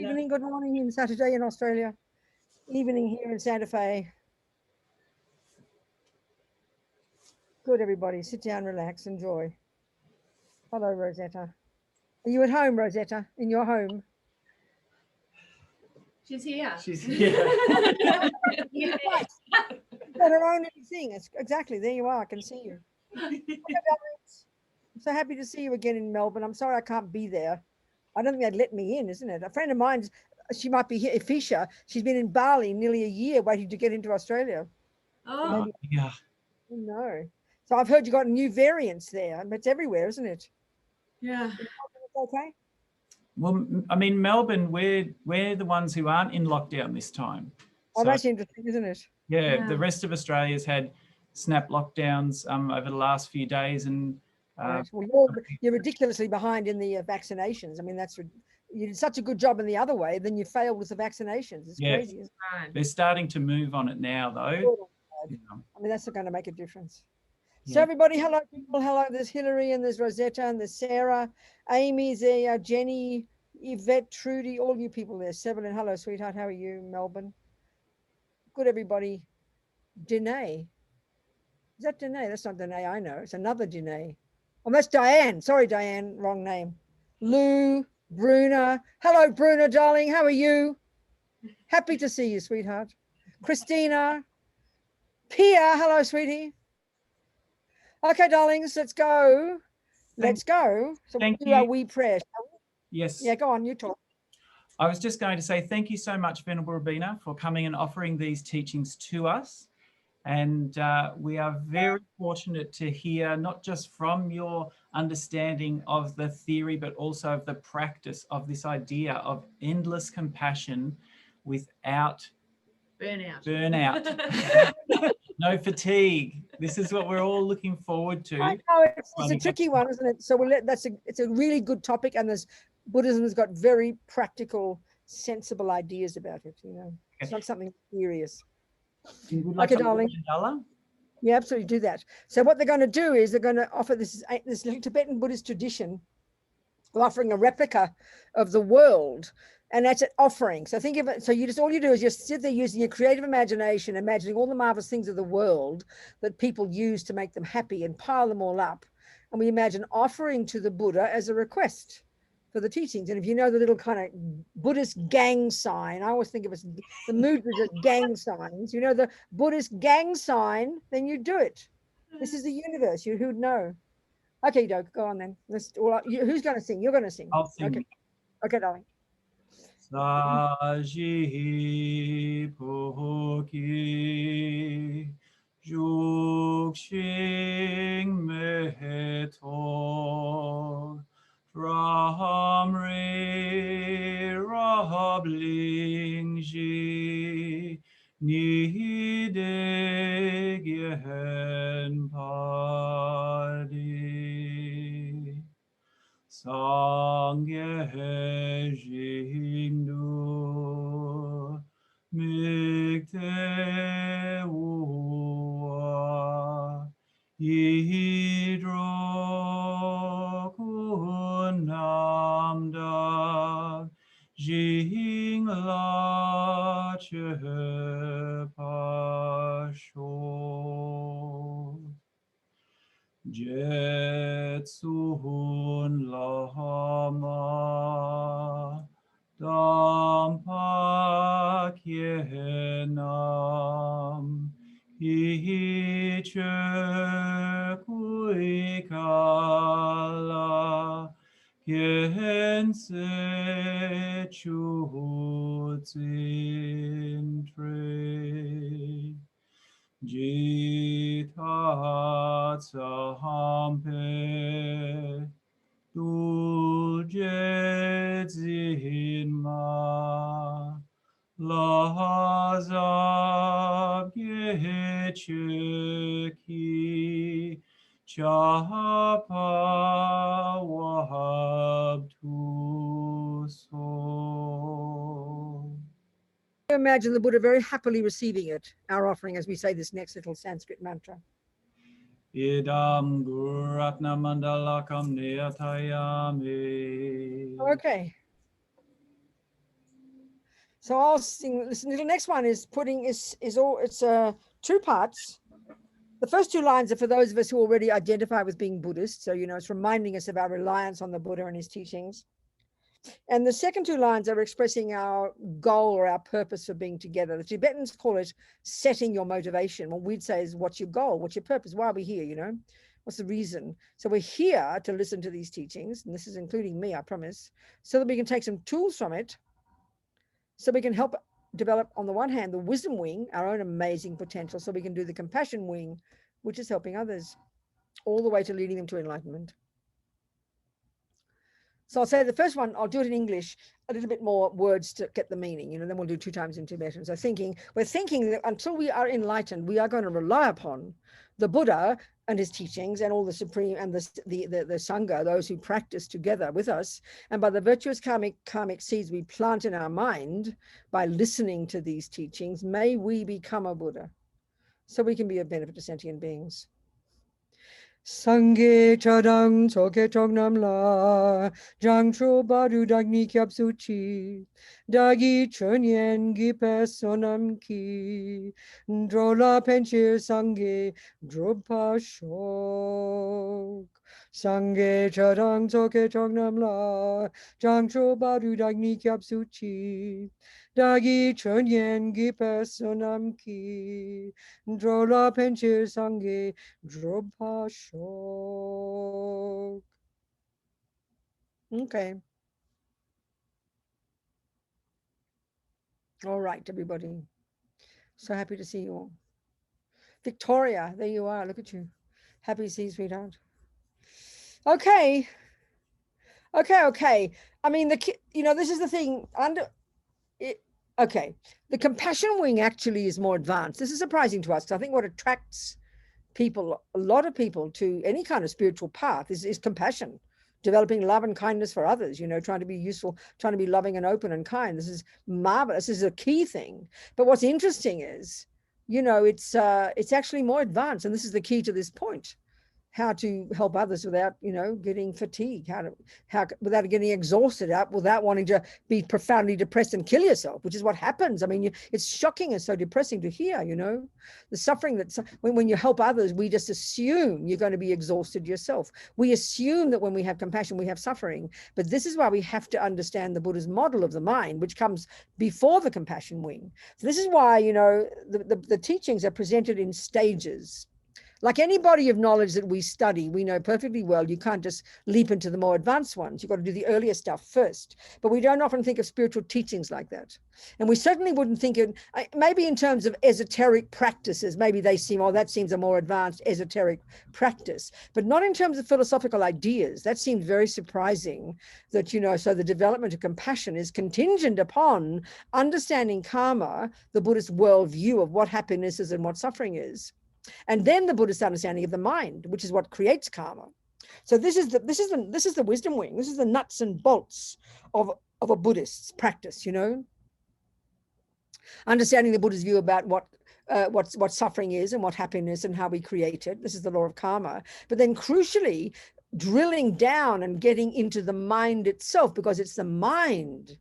evening, good morning in Saturday in Australia. Evening here in Santa Fe. Good, everybody. Sit down, relax, enjoy. Hello, Rosetta. Are you at home, Rosetta? In your home? She's here. She's here. Right. Got her own little thing. It's, exactly. There you are. I can see you. Okay, I'm so happy to see you again in Melbourne. I'm sorry I can't be there. I don't think they'd let me in, isn't it? A friend of mine, she might be here, Fisha. She's been in Bali nearly a year waiting to get into Australia. Oh, yeah. No. So I've heard you got new variants there. It's everywhere, isn't it? yeah. Okay. Well, I mean, Melbourne, we're the ones who aren't in lockdown this time. Oh, So, that's interesting, isn't it? yeah, the rest of Australia's had snap lockdowns over the last few days, and Right. Well, you're ridiculously behind in the vaccinations. I mean, you did such a good job in the other way, then you failed with the vaccinations. It's crazy. Isn't it? they're starting to move on it now, though. I mean, that's going to make a difference. Yeah. So everybody, hello, people. Hello, there's Hillary and there's Rosetta and there's Sarah. Amy's there, Jenny, Yvette, Trudy, all you people there. Sevelin, hello, sweetheart. How are you, Melbourne? Good, everybody. Danae. Is that Danae? That's not Danae I know. It's another Danae. Oh, that's Diane. Sorry, Diane. Wrong name. Lou, Bruna. Hello, Bruna, darling. How are you? Happy to see you, sweetheart. Christina. Pia. Hello, sweetie. Okay, darlings, let's go. Let's go. So we'll do our wee prayer. Yes. Yeah, go on. You talk. I was just going to say thank you so much, Venerable Robina, for coming and offering these teachings to us. And we are very fortunate to hear not just from your understanding of the theory, but also of the practice of this idea of endless compassion without burnout. No fatigue. This is what we're all looking forward to. I know it's a tricky one, isn't it? So it's a really good topic, and Buddhism has got very practical, sensible ideas about it. You know, it's not something serious. Okay, darling. Yeah, absolutely do that. So what they're going to do is they're going to offer this little Tibetan Buddhist tradition, offering a replica of the world, and that's an offering. So think of it. So all you do is just sit there using your creative imagination, imagining all the marvelous things of the world that people use to make them happy, and pile them all up. And we imagine offering to the Buddha as a request for the teachings. And if you know the little kind of Buddhist gang sign, I always think of it as the mudras as gang signs. You know the Buddhist gang sign, then you do it. This is the universe. Who'd know? Okay, Doug, go on then. Who's going to sing? You're going to sing. I'll sing. Okay, darling. Saji poki jukshing meto ramri rablingji nidegen padi Sangye jingdu mikte uwa hidro kunamda jingla chepasho Jetsun lama dampa kyenam hiche kuikala kyense chutzin tre Jita Tsahampe Dulje Zinma Lahazab Yecheki Chapa Wahab Tuso. Imagine the Buddha very happily receiving it, our offering, as we say this next little Sanskrit mantra. Idam Guratna Mandalakam Neyatayami. Okay. So I'll sing. Listen, the next one is two parts. The first two lines are for those of us who already identify with being Buddhist. So, it's reminding us of our reliance on the Buddha and his teachings. And the second two lines are expressing our goal or our purpose for being together. The Tibetans call it setting your motivation. What we'd say is, what's your goal? What's your purpose? Why are we here? What's the reason? So we're here to listen to these teachings, and this is including me, I promise, so that we can take some tools from it, so we can help develop, on the one hand, the wisdom wing, our own amazing potential, so we can do the compassion wing, which is helping others, all the way to leading them to enlightenment. So I'll say the first one, I'll do it in English, a little bit more words to get the meaning, then we'll do 2 times in Tibetan. So we're thinking that until we are enlightened, we are going to rely upon the Buddha and his teachings and all the supreme and the Sangha, those who practice together with us. And by the virtuous karmic seeds we plant in our mind by listening to these teachings, may we become a Buddha, so we can be of benefit to sentient beings. Sangye chadang soke chognam la jangcho baru dagni kyap suchi dagi chönyen gipe sonam ki drola penchir sangye dropa shok. Sangye chadang soke chognam la jangcho baru dagni kyap suchi dagi chönyen gipe sonam ki drola penchir sangye dropa shok. Okay. All right, everybody. So happy to see you all. Victoria, there you are. Look at you. Happy to see you, sweetheart. Okay. I mean, this is the thing. Okay. The compassion wing actually is more advanced. This is surprising to us. I think what attracts people, a lot of people, to any kind of spiritual path is compassion, developing love and kindness for others, trying to be useful, trying to be loving and open and kind. This is marvelous. This is a key thing. But what's interesting is, it's actually more advanced, and this is the key to this point. How to help others without, getting fatigued, how without getting exhausted, without wanting to be profoundly depressed and kill yourself, which is what happens. I mean, it's shocking and so depressing to hear, the suffering that when you help others, we just assume you're going to be exhausted yourself. We assume that when we have compassion, we have suffering. But this is why we have to understand the Buddha's model of the mind, which comes before the compassion wing. So this is why, the teachings are presented in stages. Like any body of knowledge that we study, we know perfectly well you can't just leap into the more advanced ones. You've got to do the earlier stuff first. But we don't often think of spiritual teachings like that. And we certainly wouldn't think of, maybe in terms of esoteric practices, maybe they seem, that seems a more advanced esoteric practice, but not in terms of philosophical ideas. That seems very surprising that, so the development of compassion is contingent upon understanding karma, the Buddhist worldview of what happiness is and what suffering is. And then the Buddhist understanding of the mind, which is what creates karma. So this is the wisdom wing. This is the nuts and bolts of a Buddhist's practice. Understanding the Buddha's view about what suffering is and what happiness and how we create it. This is the law of karma. But then crucially, drilling down and getting into the mind itself, because it's the mind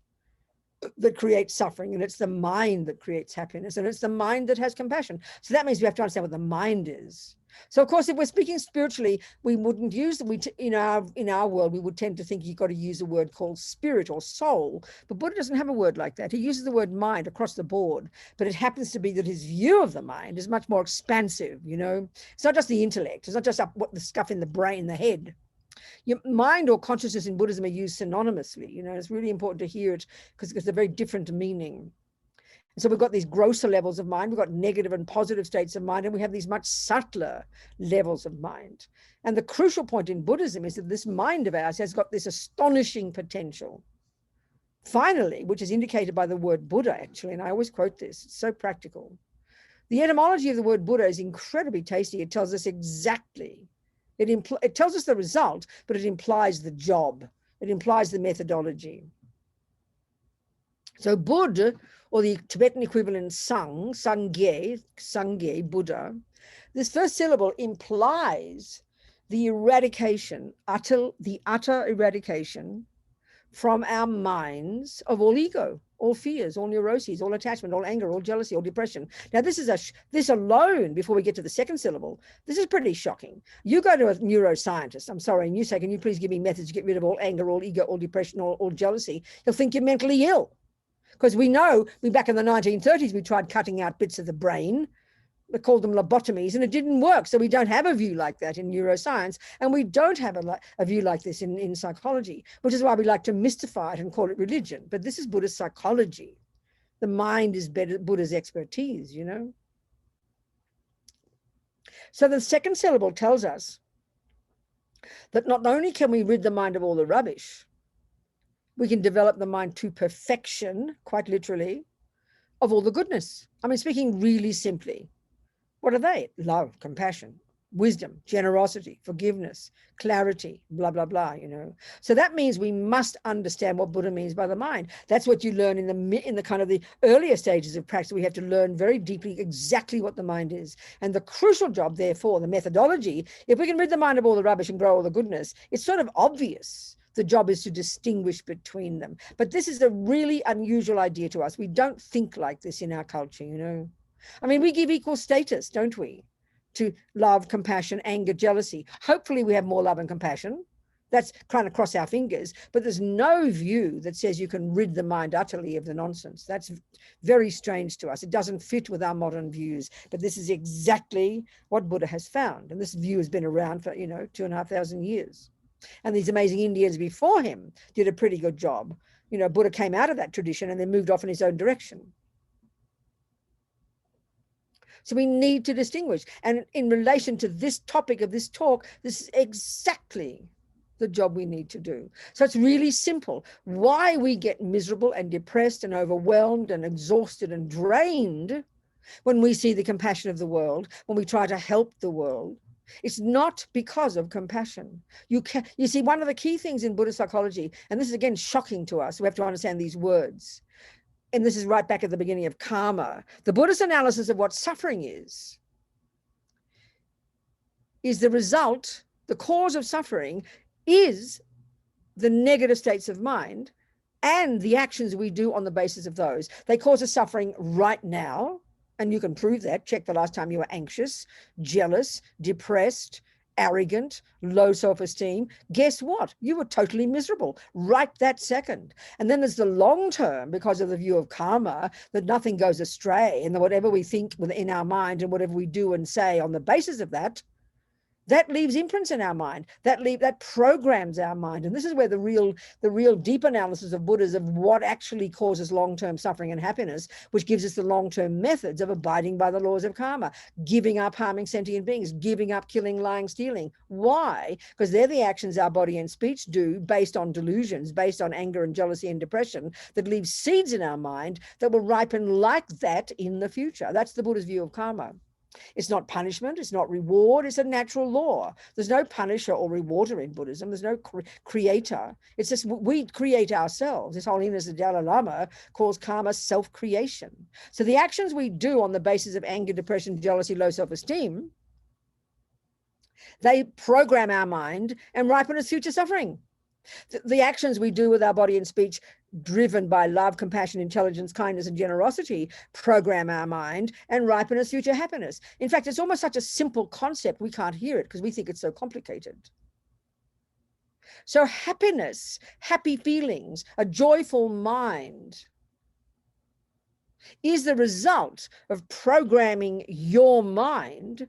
that creates suffering, and it's the mind that creates happiness, and it's the mind that has compassion. So that means we have to understand what the mind is. So of course, if we're speaking spiritually, we wouldn't use in our world, we would tend to think you've got to use a word called spirit or soul. But Buddha doesn't have a word like that. He uses the word mind across the board, but it happens to be that his view of the mind is much more expansive. It's not just the intellect. It's not just what the stuff in the brain, the head. Your mind or consciousness in Buddhism are used synonymously. It's really important to hear it because it's a very different meaning. And so we've got these grosser levels of mind, we've got negative and positive states of mind, and we have these much subtler levels of mind. And the crucial point in Buddhism is that this mind of ours has got this astonishing potential. Finally, which is indicated by the word Buddha, actually, and I always quote this, it's so practical. The etymology of the word Buddha is incredibly tasty. It tells us exactly. It tells us the result, but it implies the job. It implies the methodology. So Buddha, or the Tibetan equivalent Sangye, Buddha, this first syllable implies the eradication, the utter eradication from our minds of all ego, all fears, all neuroses, all attachment, all anger, all jealousy, all depression. Now, this alone, before we get to the second syllable, this is pretty shocking. You go to a neuroscientist, I'm sorry, and you say, can you please give me methods to get rid of all anger, all ego, all depression, all jealousy? He'll think you're mentally ill. Because we know, back in the 1930s, we tried cutting out bits of the brain. They called them lobotomies, and it didn't work. So we don't have a view like that in neuroscience, and we don't have a view like this in psychology, which is why we like to mystify it and call it religion. But this is Buddhist psychology. The mind is Buddha's expertise, you know. So the second syllable tells us that not only can we rid the mind of all the rubbish, we can develop the mind to perfection, quite literally, of all the goodness. I mean, speaking really simply, what are they? Love, compassion, wisdom, generosity, forgiveness, clarity, blah, blah, blah, you know. So that means we must understand what Buddha means by the mind. That's what you learn in the kind of the earlier stages of practice. We have to learn very deeply exactly what the mind is. And the crucial job, therefore, the methodology, if we can rid the mind of all the rubbish and grow all the goodness, it's sort of obvious. The job is to distinguish between them. But this is a really unusual idea to us. We don't think like this in our culture, you know. I mean, we give equal status, don't we, to love, compassion, anger, jealousy. Hopefully we have more love and compassion. That's trying to cross our fingers. But there's no view that says you can rid the mind utterly of the nonsense. That's very strange to us. It doesn't fit with our modern views. But this is exactly what Buddha has found. And this view has been around for, 2,500 years. And these amazing Indians before him did a pretty good job. You know, Buddha came out of that tradition and then moved off in his own direction. So we need to distinguish. And in relation to this topic of this talk, this is exactly the job we need to do. So it's really simple. Why we get miserable and depressed and overwhelmed and exhausted and drained when we see the compassion of the world, when we try to help the world, it's not because of compassion. You see, one of the key things in Buddhist psychology, and this is again shocking to us, we have to understand these words, and this is right back at the beginning of karma. The Buddhist analysis of what suffering is the result, the cause of suffering is the negative states of mind and the actions we do on the basis of those. They cause us suffering right now. And you can prove that. Check the last time you were anxious, jealous, depressed, arrogant, low self-esteem. Guess what? You were totally miserable right that second. And then there's the long term, because of the view of karma, that nothing goes astray, and that whatever we think within our mind and whatever we do and say on the basis of that, that leaves imprints in our mind, that programs our mind. And this is where the real deep analysis of Buddhism of what actually causes long-term suffering and happiness, which gives us the long-term methods of abiding by the laws of karma, giving up harming sentient beings, giving up killing, lying, stealing. Why? Because they're the actions our body and speech do based on delusions, based on anger and jealousy and depression, that leave seeds in our mind that will ripen like that in the future. That's the Buddha's view of karma. It's not punishment, it's not reward, it's a natural law. There's no punisher or rewarder in Buddhism. There's no creator. It's just we create ourselves. His Holiness the Dalai Lama calls karma self-creation. So the actions we do on the basis of anger, depression, jealousy, low self-esteem, they program our mind and ripen us future suffering. The actions we do with our body and speech, driven by love, compassion, intelligence, kindness, and generosity, program our mind and ripen us future happiness. In fact, it's almost such a simple concept, we can't hear it because we think it's so complicated. So happiness, happy feelings, a joyful mind is the result of programming your mind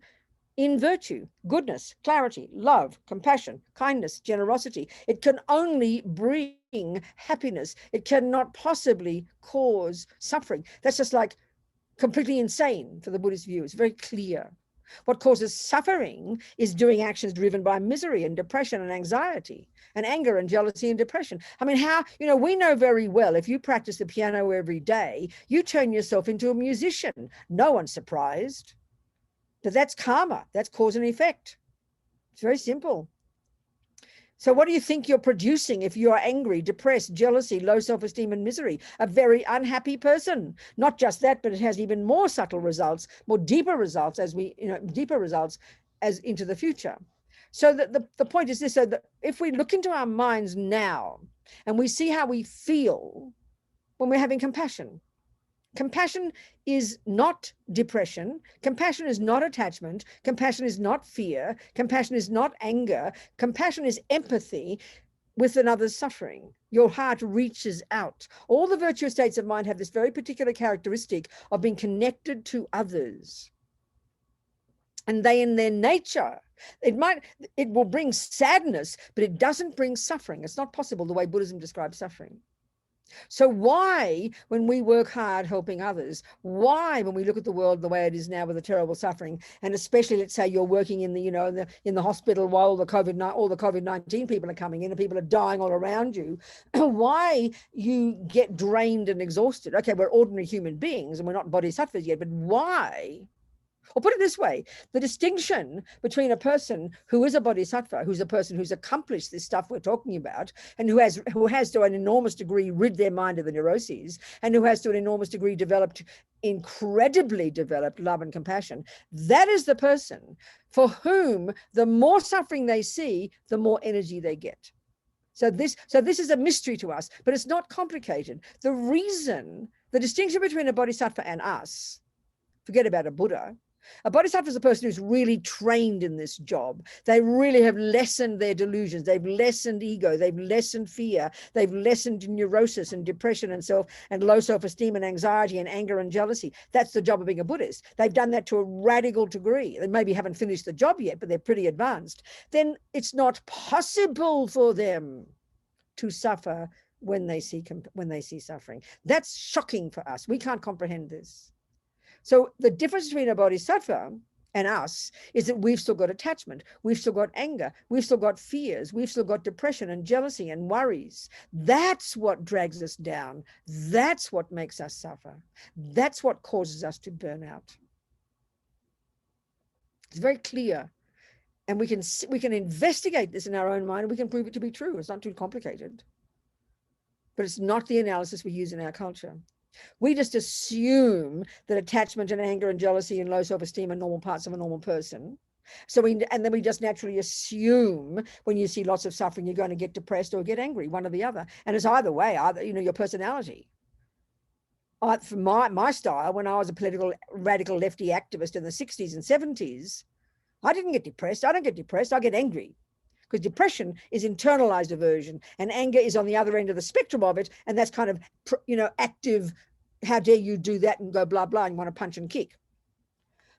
in virtue, goodness, clarity, love, compassion, kindness, generosity. It can only bring happiness. It cannot possibly cause suffering. That's just like completely insane for the Buddhist view. It's very clear. What causes suffering is doing actions driven by misery and depression and anxiety and anger and jealousy and depression. I mean, we know very well, if you practice the piano every day, you turn yourself into a musician. No one's surprised. But that's karma. That's cause and effect. It's very simple. So what do you think you're producing if you are angry, depressed, jealousy, low self-esteem, and misery? A very unhappy person. Not just that, but it has even more subtle results, more deeper results as into the future. So the point is this: so that if we look into our minds now and we see how we feel when we're having compassion. Compassion is not depression. Compassion is not attachment. Compassion is not fear. Compassion is not anger. Compassion is empathy with another's suffering. Your heart reaches out. All the virtuous states of mind have this very particular characteristic of being connected to others. And they, in their nature, it will bring sadness, but it doesn't bring suffering. It's not possible the way Buddhism describes suffering. So why, when we work hard helping others, why, when we look at the world the way it is now with the terrible suffering, and especially, let's say you're working in the, in the hospital while all the COVID-19 people are coming in and people are dying all around you, why you get drained and exhausted? Okay, we're ordinary human beings and we're not bodhisattvas yet, but why? Or put it this way, the distinction between a person who is a bodhisattva, who's a person who's accomplished this stuff we're talking about, and who has to an enormous degree rid their mind of the neuroses, and who has to an enormous degree incredibly developed love and compassion, that is the person for whom the more suffering they see, the more energy they get. So this is a mystery to us, but it's not complicated. The distinction between a bodhisattva and us, forget about a Buddha. A bodhisattva is a person who's really trained in this job. They really have lessened their delusions. They've lessened ego. They've lessened fear. They've lessened neurosis and depression and low self-esteem and anxiety and anger and jealousy. That's the job of being a Buddhist. They've done that to a radical degree. They maybe haven't finished the job yet, but they're pretty advanced. Then it's not possible for them to suffer when they see suffering. That's shocking for us. We can't comprehend this. So the difference between a bodhisattva and us is that we've still got attachment, we've still got anger, we've still got fears, we've still got depression and jealousy and worries. That's what drags us down. That's what makes us suffer. That's what causes us to burn out. It's very clear. And we can investigate this in our own mind and we can prove it to be true. It's not too complicated. But it's not the analysis we use in our culture. We just assume that attachment and anger and jealousy and low self-esteem are normal parts of a normal person. And then we just naturally assume when you see lots of suffering, you're going to get depressed or get angry, one or the other. And it's either way, your personality. For my style, when I was a political radical lefty activist in the 60s and 70s, I didn't get depressed. I don't get depressed. I get angry. Because depression is internalized aversion and anger is on the other end of the spectrum of it. And that's kind of, active, how dare you do that and go blah, blah, and want to punch and kick.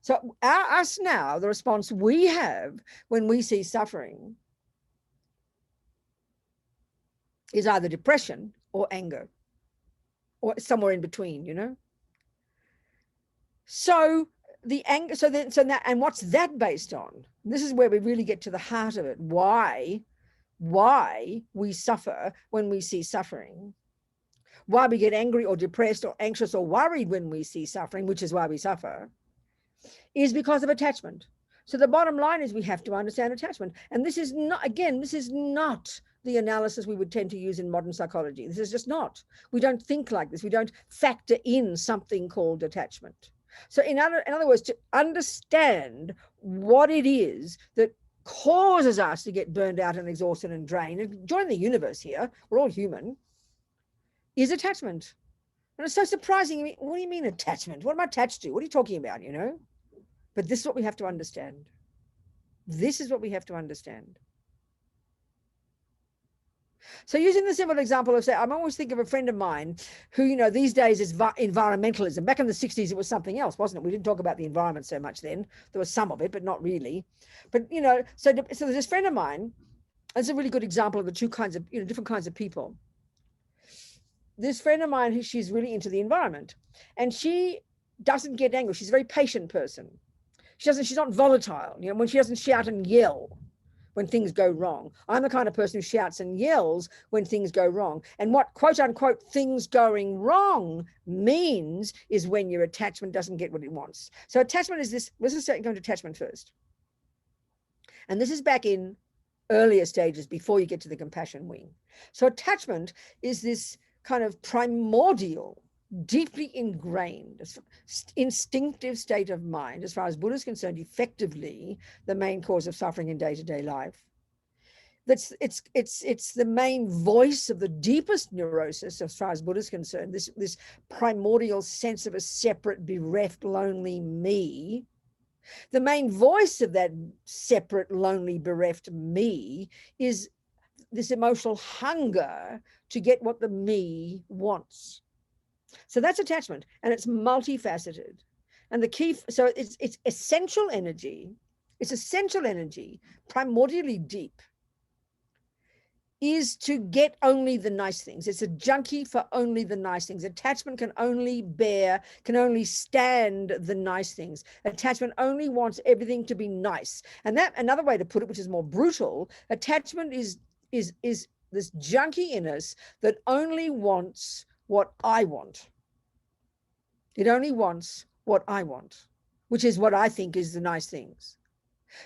So us now, the response we have when we see suffering is either depression or anger or somewhere in between, So the anger, and what's that based on? This is where we really get to the heart of it. Why we suffer when we see suffering. Why we get angry or depressed or anxious or worried when we see suffering, which is why we suffer, is because of attachment. So the bottom line is we have to understand attachment. And this is not the analysis we would tend to use in modern psychology. This is just not. We don't think like this. We don't factor in something called attachment. So in other words, to understand what it is that causes us to get burned out and exhausted and drained, and join the universe here, we're all human, is attachment. And it's so surprising. What do you mean attachment? What am I attached to? What are you talking about, But this is what we have to understand. This is what we have to understand. So using the simple example of, say, I'm always thinking of a friend of mine who, these days is environmentalism. Back in the 60s, it was something else, wasn't it? We didn't talk about the environment so much then. There was some of it, but not really. But, so there's this friend of mine, that's a really good example of the two kinds of, different kinds of people. This friend of mine, she's really into the environment and she doesn't get angry. She's a very patient person. She's not volatile, when she doesn't shout and yell when things go wrong. I'm the kind of person who shouts and yells when things go wrong. And what quote unquote things going wrong means is when your attachment doesn't get what it wants. So attachment is this, let's just go to attachment first. And this is back in earlier stages before you get to the compassion wing. So attachment is this kind of primordial, deeply ingrained, instinctive state of mind, as far as Buddha is concerned, effectively the main cause of suffering in day-to-day life. it's the main voice of the deepest neurosis as far as Buddha is concerned, this primordial sense of a separate, bereft, lonely me. The main voice of that separate, lonely, bereft me is this emotional hunger to get what the me wants. So that's attachment, and it's multifaceted. And the key, so it's essential energy. It's essential energy, primordially deep, is to get only the nice things. It's a junkie for only the nice things. Attachment can only stand the nice things. Attachment only wants everything to be nice. And that, another way to put it, which is more brutal, attachment is this junkie in us that only wants what I want. It only wants what I want, which is what I think is the nice things.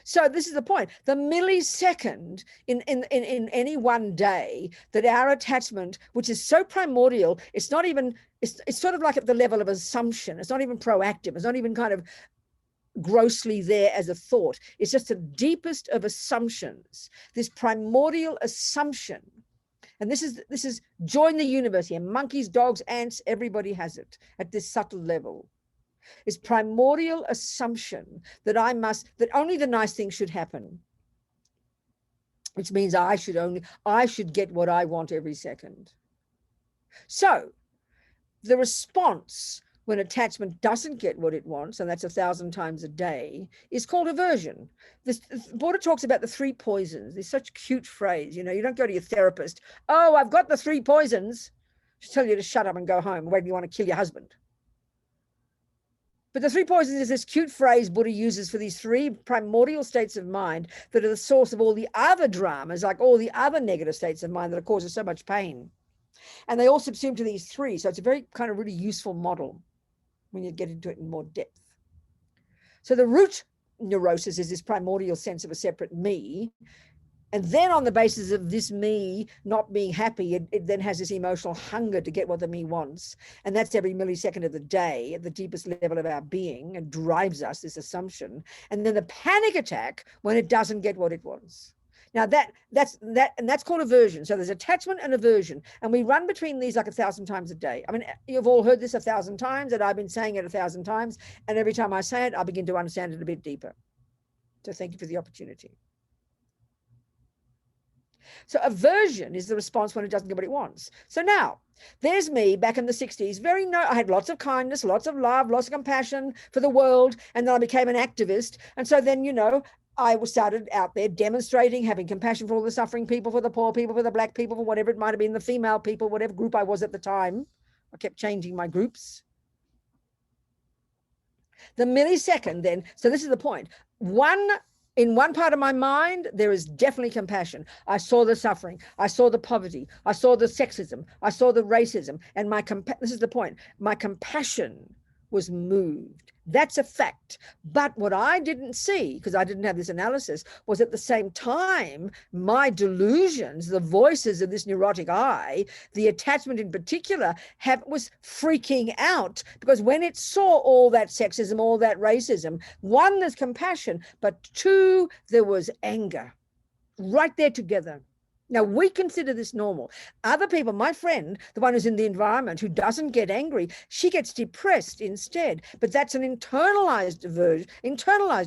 So this is the point. The millisecond in any one day that our attachment, which is so primordial, it's not even, it's sort of like at the level of assumption. It's not even proactive. It's not even kind of grossly there as a thought. It's just the deepest of assumptions, this primordial assumption. And this is join the universe here. Monkeys, dogs, ants, everybody has it at this subtle level. It's primordial assumption that that only the nice things should happen, which means I should get what I want every second. So the response when attachment doesn't get what it wants, and that's 1,000 times a day, is called aversion. Buddha talks about the 3 poisons. It's such a cute phrase. You know, you don't go to your therapist, oh, I've got the 3 poisons. Just tell you to shut up and go home. Whether you want to kill your husband. But the 3 poisons is this cute phrase Buddha uses for these 3 primordial states of mind that are the source of all the other dramas, like all the other negative states of mind that cause us so much pain. And they all subsume to these 3. So it's a very kind of really useful model when you get into it in more depth. So the root neurosis is this primordial sense of a separate me. And then on the basis of this me not being happy, it then has this emotional hunger to get what the me wants. And that's every millisecond of the day at the deepest level of our being, and drives us, this assumption. And then the panic attack when it doesn't get what it wants. Now that's called aversion. So there's attachment and aversion. And we run between these like 1,000 times a day. I mean, you've all heard this 1,000 times, and I've been saying it 1,000 times. And every time I say it, I begin to understand it a bit deeper. So thank you for the opportunity. So aversion is the response when it doesn't get what it wants. So now there's me back in the 60s. I had lots of kindness, lots of love, lots of compassion for the world. And then I became an activist. And so then, you know, I started out there demonstrating, having compassion for all the suffering people, for the poor people, for the black people, for whatever it might have been, the female people, whatever group I was at the time. I kept changing my groups. The millisecond then, so this is the point. In one part of my mind, there is definitely compassion. I saw the suffering. I saw the poverty. I saw the sexism. I saw the racism. And this is the point. My compassion was moved. That's a fact. But what I didn't see, because I didn't have this analysis, was at the same time, my delusions, the voices of this neurotic I, the attachment in particular, was freaking out, because when it saw all that sexism, all that racism, 1, there's compassion, but 2, there was anger right there together. Now, we consider this normal. Other people, my friend, the one who's in the environment, who doesn't get angry, she gets depressed instead. But that's an internalized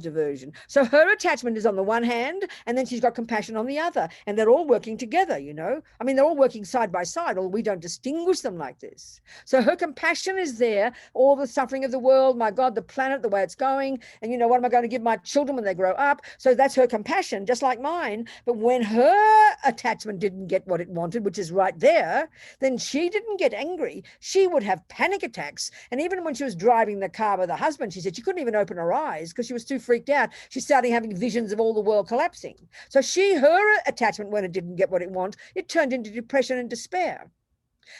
aversion. So her attachment is on the one hand, and then she's got compassion on the other. And they're all working together, you know. I mean, they're all working side by side, although we don't distinguish them like this. So her compassion is there, all the suffering of the world, my God, the planet, the way it's going. And, you know, what am I going to give my children when they grow up? So that's her compassion, just like mine. But when her attachment didn't get what it wanted, which is right there, then she didn't get angry. She would have panic attacks. And even when she was driving the car with her husband, she said she couldn't even open her eyes because she was too freaked out. She started having visions of all the world collapsing. So her attachment, when it didn't get what it wanted, it turned into depression and despair.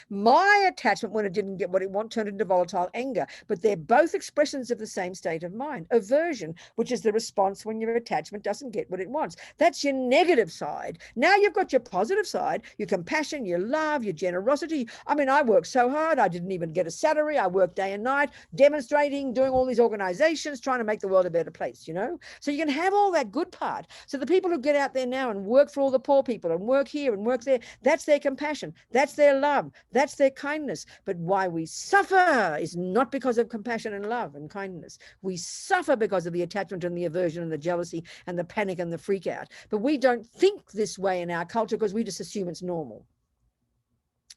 My attachment, when it didn't get what it wanted, turned into volatile anger. But they're both expressions of the same state of mind. Aversion, which is the response when your attachment doesn't get what it wants. That's your negative side. Now you've got your positive side, your compassion, your love, your generosity. I mean, I worked so hard. I didn't even get a salary. I worked day and night, demonstrating, doing all these organizations, trying to make the world a better place, you know? So you can have all that good part. So the people who get out there now and work for all the poor people and work here and work there, that's their compassion. That's their love. That's their kindness. But why we suffer is not because of compassion and love and kindness. We suffer because of the attachment and the aversion and the jealousy and the panic and the freak out. But we don't think this way in our culture because we just assume it's normal.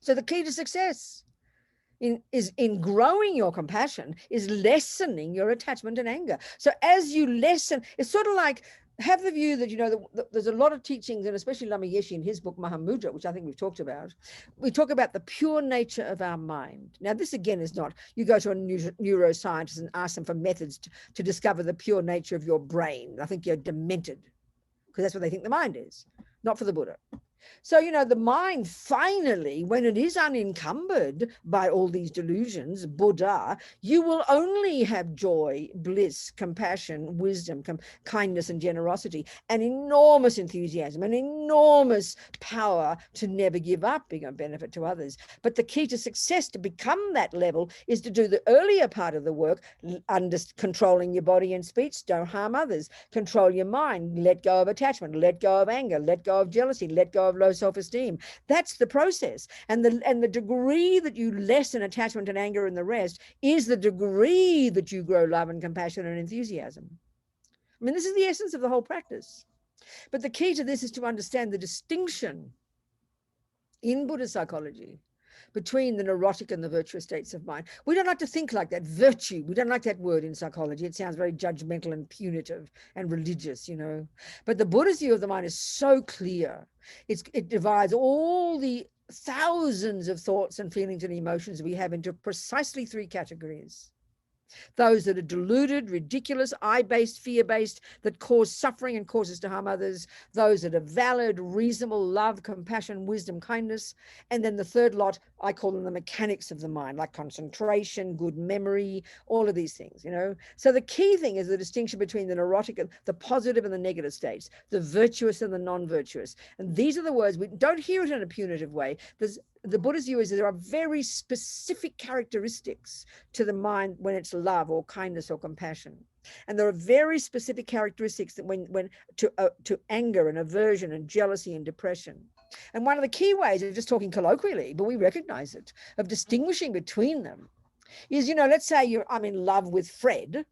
So the key to success in growing your compassion is lessening your attachment and anger. So as you lessen, it's sort of like, have the view that, you know, there's a lot of teachings, and especially Lama Yeshe in his book Mahamudra, which I think we've talked about. We talk about the pure nature of our mind. Now, this again is not, you go to a neuroscientist and ask them for methods to discover the pure nature of your brain. I think you're demented, because that's what they think the mind is, not for the Buddha. So, you know, the mind finally, when it is unencumbered by all these delusions, Buddha, you will only have joy, bliss, compassion, wisdom, kindness and generosity, and enormous enthusiasm, and enormous power to never give up, being a benefit to others. But the key to success to become that level is to do the earlier part of the work, under controlling your body and speech, don't harm others, control your mind, let go of attachment, let go of anger, let go of jealousy, let go of low self-esteem. That's the process. And the degree that you lessen attachment and anger and the rest is the degree that you grow love and compassion and enthusiasm. I mean, this is the essence of the whole practice. But the key to this is to understand the distinction in Buddhist psychology between the neurotic and the virtuous states of mind. We don't like to think like that. Virtue, we don't like that word in psychology. It sounds very judgmental and punitive and religious, you know. But the Buddhist view of the mind is so clear. It divides all the thousands of thoughts and feelings and emotions we have into precisely three categories. Those that are deluded, ridiculous, I-based, fear-based, that cause suffering and cause us to harm others. Those that are valid, reasonable, love, compassion, wisdom, kindness. And then the third lot, I call them the mechanics of the mind, like concentration, good memory, all of these things, you know. So the key thing is the distinction between the neurotic and the positive and the negative states, the virtuous and the non-virtuous. And these are the words, we don't hear it in a punitive way. The Buddha's view is that there are very specific characteristics to the mind when it's love or kindness or compassion. And there are very specific characteristics that when to anger and aversion and jealousy and depression. And one of the key ways of just talking colloquially, but we recognize it, of distinguishing between them is, you know, let's say I'm in love with Fred.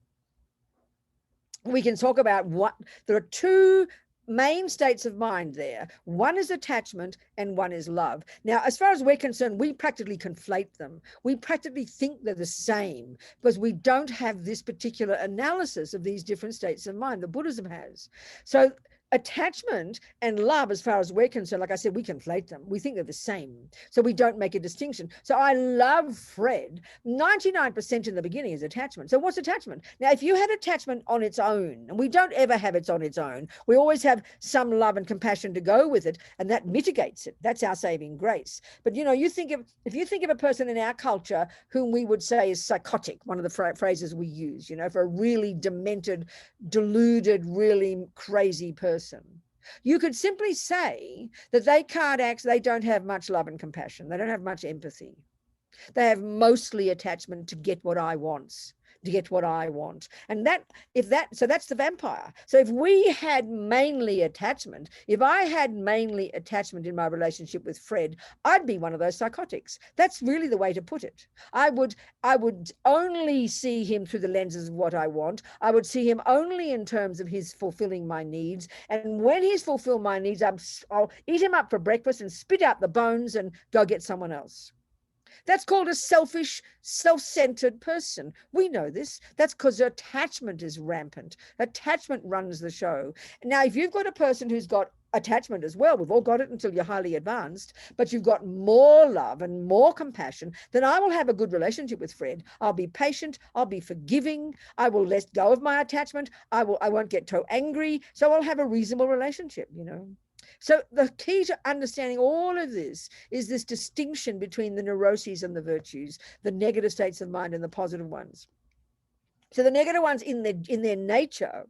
We can talk about there are two main states of mind there. One is attachment and one is love. Now, as far as we're concerned, we practically conflate them. We practically think they're the same because we don't have this particular analysis of these different states of mind that Buddhism has. So attachment and love, as far as we're concerned, like I said, we conflate them. We think they're the same. So we don't make a distinction. So I love Fred. 99% in the beginning is attachment. So what's attachment? Now, if you had attachment on its own, and we don't ever have it on its own, we always have some love and compassion to go with it, and that mitigates it. That's our saving grace. But, you know, if you think of a person in our culture whom we would say is psychotic, one of the phrases we use, you know, for a really demented, deluded, really crazy person, you could simply say that they can't act, they don't have much love and compassion. They don't have much empathy. They have mostly attachment to get what I want. And so that's the vampire. So if we had mainly attachment, if I had mainly attachment in my relationship with Fred, I'd be one of those psychotics. That's really the way to put it. I would only see him through the lenses of what I want. I would see him only in terms of his fulfilling my needs. And when he's fulfilled my needs, I'll eat him up for breakfast and spit out the bones and go get someone else. That's called a selfish, self-centered person. We know this. That's because attachment is rampant. Attachment runs the show. Now, if you've got a person who's got attachment as well, we've all got it until you're highly advanced, but you've got more love and more compassion, then I will have a good relationship with Fred. I'll be patient. I'll be forgiving. I will let go of my attachment. I won't get too angry. So I'll have a reasonable relationship, you know. So the key to understanding all of this is this distinction between the neuroses and the virtues, the negative states of mind and the positive ones. So the negative ones in their nature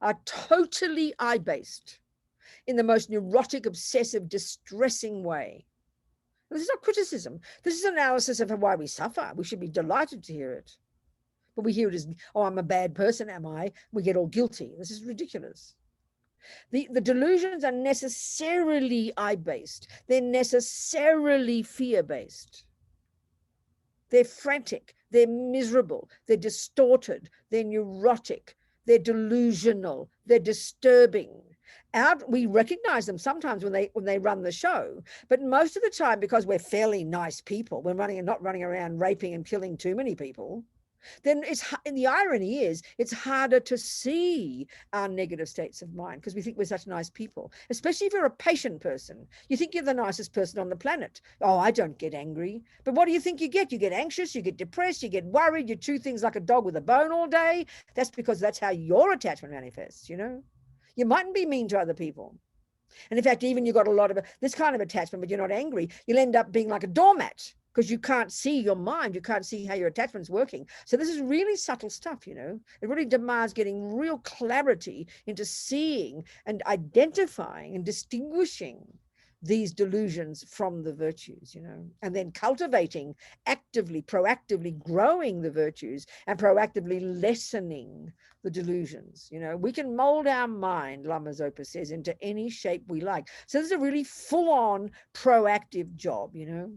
are totally I-based in the most neurotic, obsessive, distressing way. This is not criticism. This is analysis of why we suffer. We should be delighted to hear it. But we hear it as, oh, I'm a bad person, am I? We get all guilty. This is ridiculous. The delusions are necessarily I-based. They're necessarily fear-based. They're frantic. They're miserable. They're distorted. They're neurotic. They're delusional. They're disturbing. We recognize them sometimes when they run the show, but most of the time, because we're fairly nice people, we're not running around raping and killing too many people, then and the irony is it's harder to see our negative states of mind because we think we're such nice people, especially if you're a patient person. You think you're the nicest person on the planet. Oh, I don't get angry. But what do you think you get? You get anxious, you get depressed, you get worried, you chew things like a dog with a bone all day. That's because that's how your attachment manifests, you know? You mightn't be mean to other people. And in fact, even you've got a lot of this kind of attachment, but you're not angry, you'll end up being like a doormat because you can't see your mind. You can't see how your attachment's working. So this is really subtle stuff, you know. It really demands getting real clarity into seeing and identifying and distinguishing these delusions from the virtues, you know, and then cultivating, actively, proactively growing the virtues and proactively lessening the delusions. You know, we can mold our mind, Lama Zopa says, into any shape we like. So this is a really full-on proactive job, you know.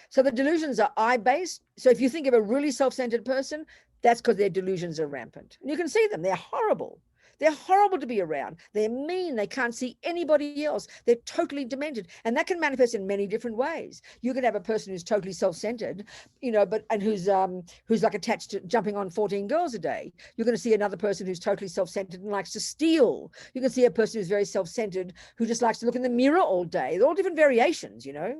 So the delusions are I-based. So if you think of a really self-centered person, that's because their delusions are rampant. And you can see them, they're horrible. They're horrible to be around. They're mean. They can't see anybody else. They're totally demented. And that can manifest in many different ways. You could have a person who's totally self-centered, you know, and who's like attached to jumping on 14 girls a day. You're going to see another person who's totally self-centered and likes to steal. You can see a person who's very self-centered who just likes to look in the mirror all day. They're all different variations, you know.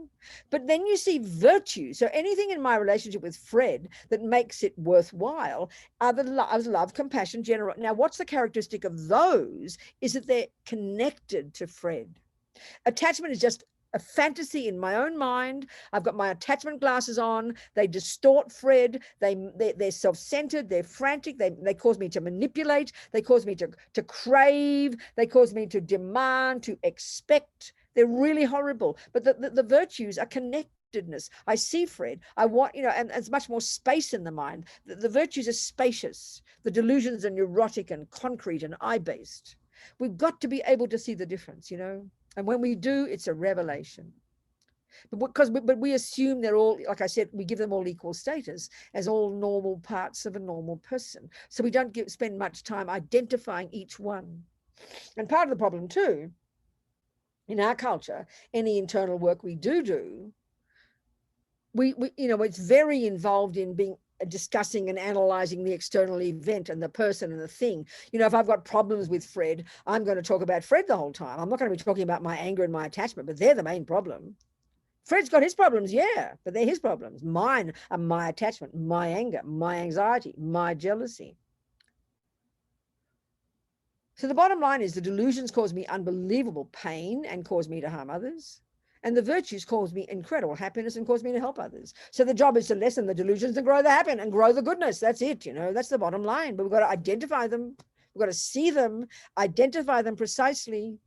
But then you see virtue. So anything in my relationship with Fred that makes it worthwhile are the love, compassion, generosity. Now, what's the characteristic of those is that they're connected to Fred. Attachment is just a fantasy in my own mind. I've got my attachment glasses on. They distort Fred. They're self-centered. They're frantic. They cause me to manipulate. They cause me to crave. They cause me to demand, to expect. They're really horrible. But the virtues are connectedness. I see Fred. I want, you know, and there's much more space in the mind. The virtues are spacious. The delusions are neurotic and concrete and I-based. We've got to be able to see the difference, you know. And when we do, it's a revelation. But we assume they're all, like I said, we give them all equal status as all normal parts of a normal person. So we don't spend much time identifying each one. And part of the problem too, in our culture, any internal work we do, we you know, it's very involved in discussing and analyzing the external event and the person and the thing. You know, if I've got problems with Fred, I'm going to talk about Fred the whole time. I'm not going to be talking about my anger and my attachment, but they're the main problem. Fred's got his problems, yeah, but they're his problems. Mine are my attachment, my anger, my anxiety, my jealousy. So the bottom line is the delusions cause me unbelievable pain and cause me to harm others. And the virtues cause me incredible happiness and cause me to help others. So the job is to lessen the delusions and grow the happiness and grow the goodness. That's it, you know, that's the bottom line. But we've got to identify them. We've got to see them, identify them precisely,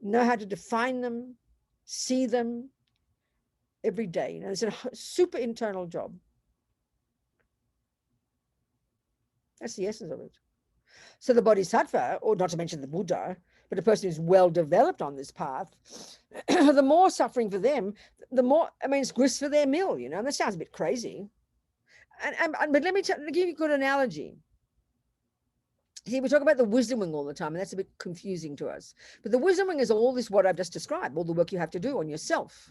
know how to define them, see them every day. You know, it's a super internal job. That's the essence of it. So the Bodhisattva, or not to mention the Buddha, but a person who's well developed on this path, the more suffering for them, the more, I mean, it's grist for their mill, you know, and that sounds a bit crazy. But let me give you a good analogy. See, we talk about the wisdom wing all the time, and that's a bit confusing to us. But the wisdom wing is all this, what I've just described, all the work you have to do on yourself.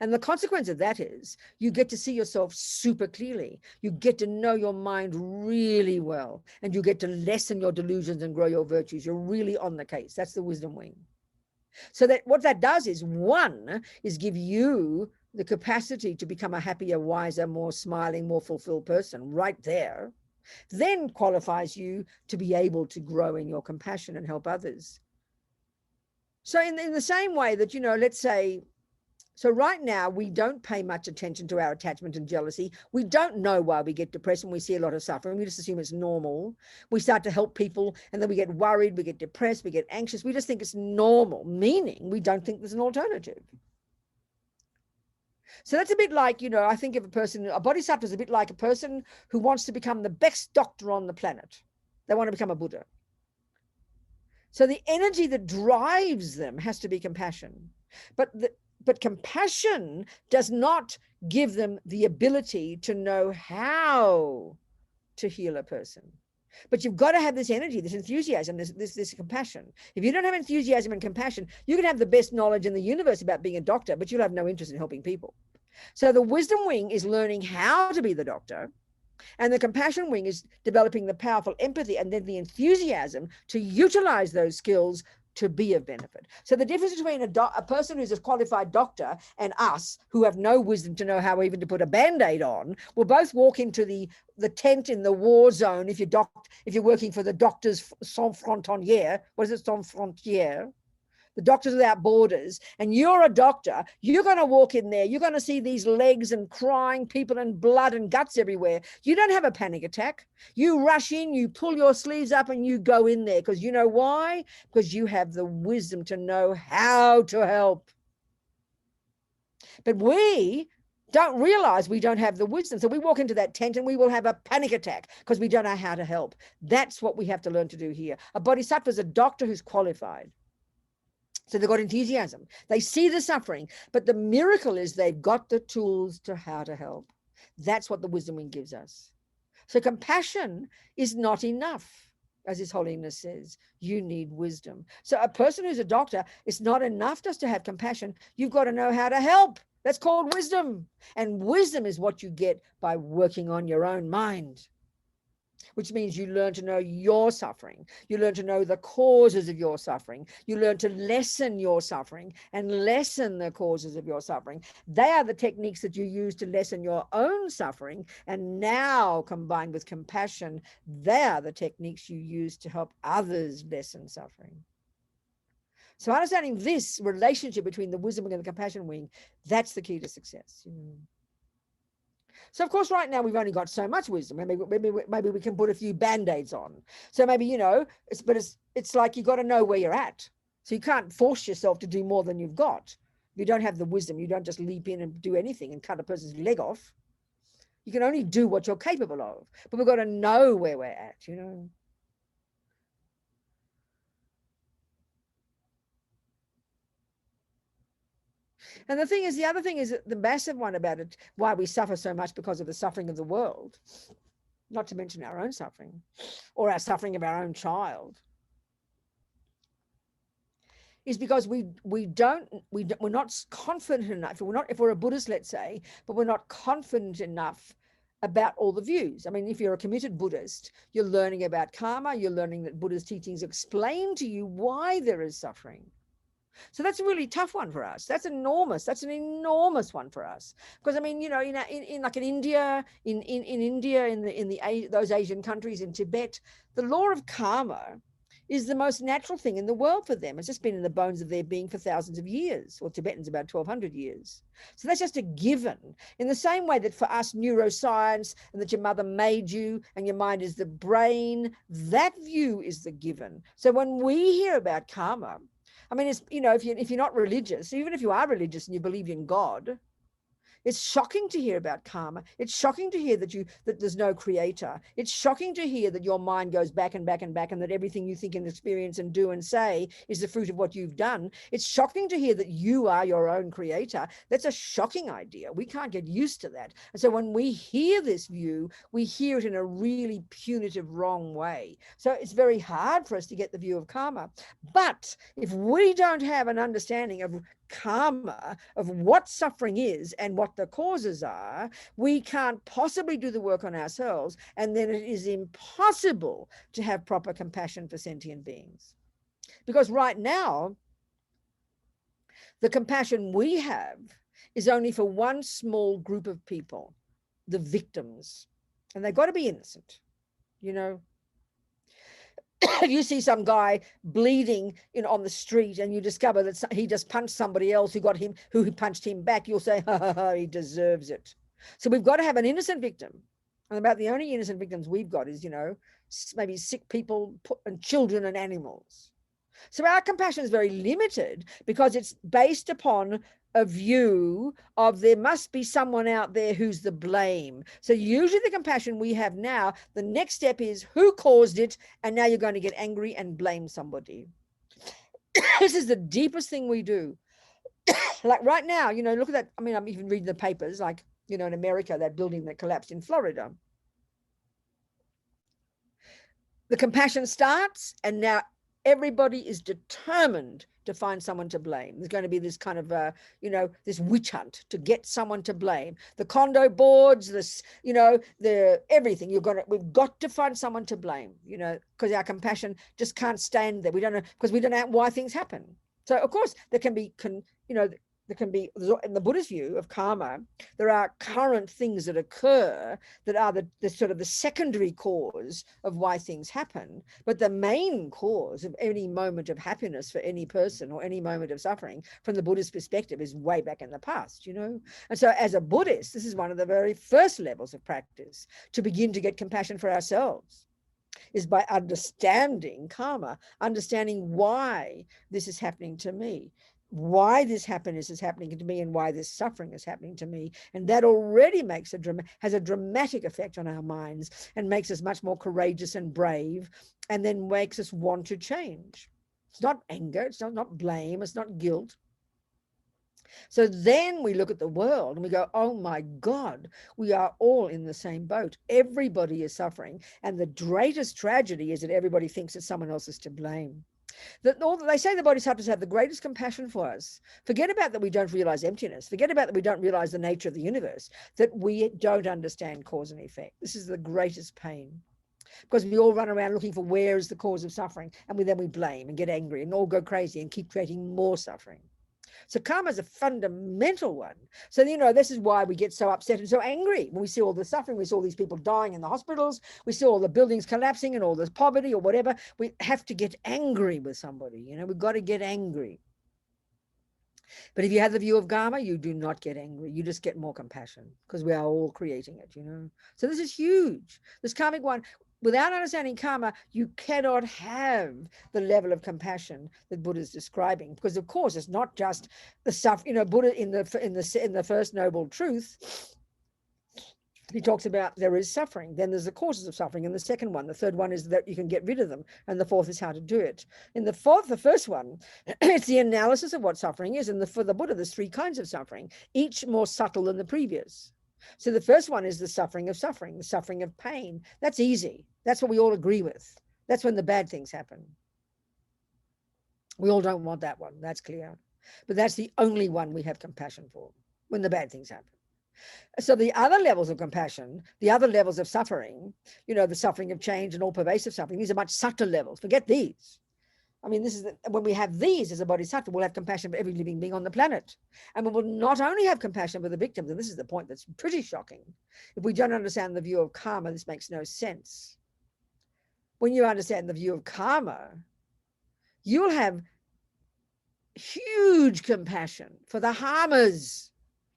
And the consequence of that is you get to see yourself super clearly. You get to know your mind really well, and you get to lessen your delusions and grow your virtues. You're really on the case. That's the wisdom wing. So that what that does is, one, is give you the capacity to become a happier, wiser, more smiling, more fulfilled person right there. then qualifies you to be able to grow in your compassion and help others. So in the same way that, let's say, so right now we don't pay much attention to our attachment and jealousy. We don't know why we get depressed when we see a lot of suffering. We just assume it's normal. We start to help people and then we get worried, we get depressed, we get anxious. We just think it's normal, meaning we don't think there's an alternative. So that's a bit like, I think of a bodhisattva is a bit like a person who wants to become the best doctor on the planet. They want to become a Buddha. So the energy that drives them has to be compassion. But compassion does not give them the ability to know how to heal a person. But you've got to have this energy, this enthusiasm, this compassion. If you don't have enthusiasm and compassion, you can have the best knowledge in the universe about being a doctor, but you'll have no interest in helping people. So the wisdom wing is learning how to be the doctor, and the compassion wing is developing the powerful empathy and then the enthusiasm to utilize those skills to be of benefit. So the difference between a person who's a qualified doctor and us who have no wisdom to know how even to put a Band-Aid on, will both walk into the tent in the war zone if you're working for the Doctors Sans Frontières. What is it, Sans Frontières? The Doctors Without Borders, and you're a doctor, you're going to walk in there, you're going to see these legs and crying people and blood and guts everywhere. You don't have a panic attack. You rush in, you pull your sleeves up and you go in there, because you know why? Because you have the wisdom to know how to help. But we don't realize we don't have the wisdom. So we walk into that tent and we will have a panic attack because we don't know how to help. That's what we have to learn to do here. A bodhisattva is a doctor who's qualified. So they've got enthusiasm. They see the suffering, but the miracle is they've got the tools to how to help. That's what the wisdom wing gives us. So compassion is not enough, as His Holiness says. You need wisdom. So a person who's a doctor, it's not enough just to have compassion. You've got to know how to help. That's called wisdom. And wisdom is what you get by working on your own mind, which means you learn to know your suffering. You learn to know the causes of your suffering. You learn to lessen your suffering and lessen the causes of your suffering. They are the techniques that you use to lessen your own suffering. And now, combined with compassion, they are the techniques you use to help others lessen suffering. So understanding this relationship between the wisdom wing and the compassion wing, that's the key to success. So, of course, right now we've only got so much wisdom. Maybe we can put a few Band-Aids on. So maybe, it's like you got to know where you're at. So you can't force yourself to do more than you've got. If you don't have the wisdom, you don't just leap in and do anything and cut a person's leg off. You can only do what you're capable of. But we've got to know where we're at, And the other thing is the massive one about it, why we suffer so much because of the suffering of the world, not to mention our own suffering or our suffering of our own child, is because we're not confident enough. If we're a Buddhist, let's say, but we're not confident enough about all the views. I mean, if you're a committed Buddhist, you're learning about karma, you're learning that Buddha's teachings explain to you why there is suffering. So that's a really tough one for us. That's enormous. That's an enormous one for us. Because I mean, in like in India, in India, in those Asian countries, in Tibet, the law of karma is the most natural thing in the world for them. It's just been in the bones of their being for thousands of years, or Tibetans about 1200 years. So that's just a given. In the same way that for us, neuroscience and that your mother made you and your mind is the brain, that view is the given. So when we hear about karma, I mean, it's, if you're not religious, even if you are religious and you believe in God, it's shocking to hear about karma. It's shocking to hear that there's no creator. It's shocking to hear that your mind goes back and back and back, and that everything you think and experience and do and say is the fruit of what you've done. It's shocking to hear that you are your own creator. That's a shocking idea. We can't get used to that. And so when we hear this view, we hear it in a really punitive, wrong way. So it's very hard for us to get the view of karma. But if we don't have an understanding of karma, of what suffering is and what the causes are, we can't possibly do the work on ourselves, and then it is impossible to have proper compassion for sentient beings. Because right now, the compassion we have is only for one small group of people, the victims, and they've got to be innocent. you know. If you see some guy bleeding on the street and you discover that he just punched somebody else who punched him back, you'll say, ha, ha, ha, he deserves it. So we've got to have an innocent victim. And about the only innocent victims we've got is, maybe sick people and children and animals. So our compassion is very limited because it's based upon a view of there must be someone out there who's the blame. So usually the compassion we have now, the next step is who caused it, and now you're going to get angry and blame somebody. This is the deepest thing we do. Like right now, look at that. I mean, I'm even reading the papers, like, in America, that building that collapsed in Florida. The compassion starts, and now everybody is determined to find someone to blame. There's going to be this kind of, this witch hunt to get someone to blame. The condo boards, the everything. We've got to find someone to blame, because our compassion just can't stand there. We don't know, because we don't know why things happen. So of course there can be, there can be, in the Buddhist view of karma, there are current things that occur that are the sort of the secondary cause of why things happen. But the main cause of any moment of happiness for any person or any moment of suffering from the Buddhist perspective is way back in the past, And so as a Buddhist, this is one of the very first levels of practice to begin to get compassion for ourselves, is by understanding karma, understanding why this is happening to me, why this happiness is happening to me, and why this suffering is happening to me. And that already has a dramatic effect on our minds and makes us much more courageous and brave, and then makes us want to change. It's not anger, it's not blame, it's not guilt. So then we look at the world and we go, oh my God, we are all in the same boat. Everybody is suffering. And the greatest tragedy is that everybody thinks that someone else is to blame. They say the Bodhisattvas have the greatest compassion for us. Forget about that we don't realize emptiness. Forget about that we don't realize the nature of the universe, that we don't understand cause and effect. This is the greatest pain, because we all run around looking for where is the cause of suffering, and then we blame and get angry and all go crazy and keep creating more suffering. So karma is a fundamental one. So, this is why we get so upset and so angry when we see all the suffering. We see all these people dying in the hospitals. We see all the buildings collapsing and all this poverty or whatever. We have to get angry with somebody. We've got to get angry. But if you have the view of karma, you do not get angry. You just get more compassion, because we are all creating it, So this is huge. This karmic one. Without understanding karma, you cannot have the level of compassion that Buddha is describing, because of course it's not just the stuff. Buddha in the first noble truth, he talks about there is suffering, then there's the causes of suffering, and the second one, the third one is that you can get rid of them, and the fourth is how to do it. In the first one, it's the analysis of what suffering is, and for the Buddha, there's three kinds of suffering, each more subtle than the previous. So the first one is the suffering of pain. That's easy. That's what we all agree with. That's when the bad things happen. We all don't want that one. That's clear. But that's the only one we have compassion for, when the bad things happen. So the other levels of compassion, the other levels of suffering, the suffering of change and all pervasive suffering, these are much subtler levels. Forget these. I mean, when we have these as a bodhisattva, we'll have compassion for every living being on the planet. And we will not only have compassion for the victims, and this is the point that's pretty shocking. If we don't understand the view of karma, this makes no sense. When you understand the view of karma, you'll have huge compassion for the harmers.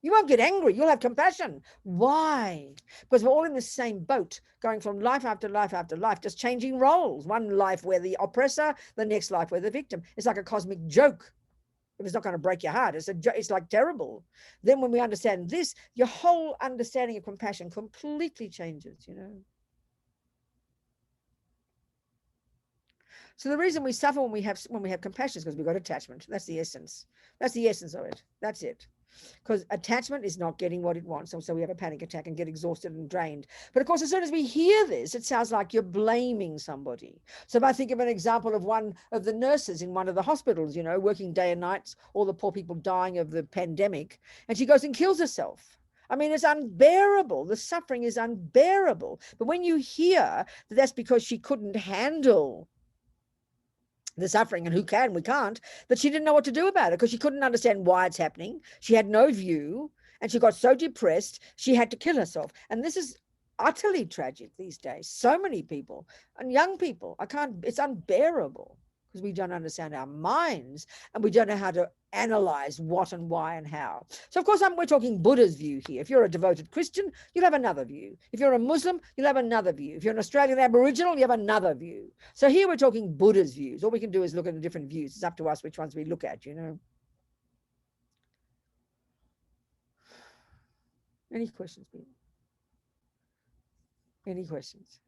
You won't get angry. You'll have compassion. Why? Because we're all in the same boat, going from life after life after life, just changing roles. One life we're the oppressor, the next life we're the victim. It's like a cosmic joke. If it's not going to break your heart, it's like terrible. Then when we understand this, your whole understanding of compassion completely changes, So the reason we suffer when we have compassion is because we've got attachment. That's the essence. That's the essence of it. That's it. Because attachment is not getting what it wants. So we have a panic attack and get exhausted and drained. But of course, as soon as we hear this, it sounds like you're blaming somebody. So if I think of an example of one of the nurses in one of the hospitals, working day and nights, all the poor people dying of the pandemic, and she goes and kills herself. I mean, it's unbearable. The suffering is unbearable. But when you hear that that's because she couldn't handle the suffering, and we can't, that she didn't know what to do about it because she couldn't understand why it's happening. She had no view, and she got so depressed, she had to kill herself. And this is, utterly tragic these days. So many people and young people, it's unbearable because we don't understand our minds and we don't know how to analyze what and why and how. So of course, we're talking Buddha's view here. If you're a devoted Christian, you'll have another view. If you're a Muslim, you'll have another view. If you're an Australian Aboriginal, you have another view. So here we're talking Buddha's views. All we can do is look at the different views. It's up to us which ones we look at, you know. Any questions, people? Any questions?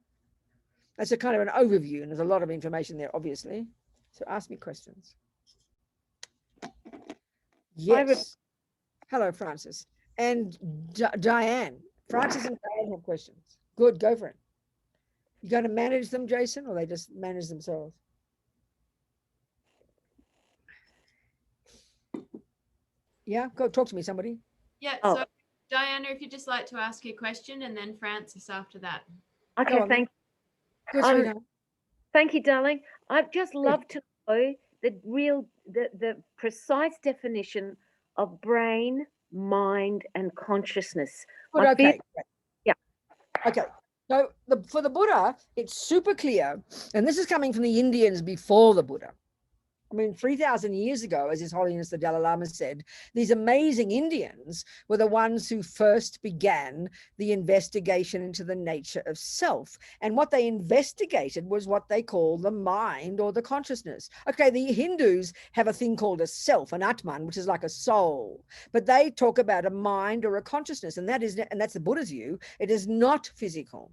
That's a kind of an overview, and there's a lot of information there, obviously. So ask me questions. Yes. Hello, Francis. And Diane. Francis and Diane have questions. Good, go for it. You going to manage them, Jason, or they just manage themselves? Yeah, go talk to me, somebody. Yeah, so Diana, if you'd just like to ask your question, and then Francis after that. Okay, thank you. Good, sweetheart. Thank you, darling. I'd just love to know the precise definition of brain, mind, and consciousness. Good, okay. Yeah. Okay. So for the Buddha, it's super clear, and this is coming from the Indians before the Buddha. I mean, 3,000 years ago, as His Holiness the Dalai Lama said, these amazing Indians were the ones who first began the investigation into the nature of self. And what they investigated was what they call the mind or the consciousness. Okay, the Hindus have a thing called a self, an Atman, which is like a soul, but they talk about a mind or a consciousness, and that's the Buddha's view. It is not physical.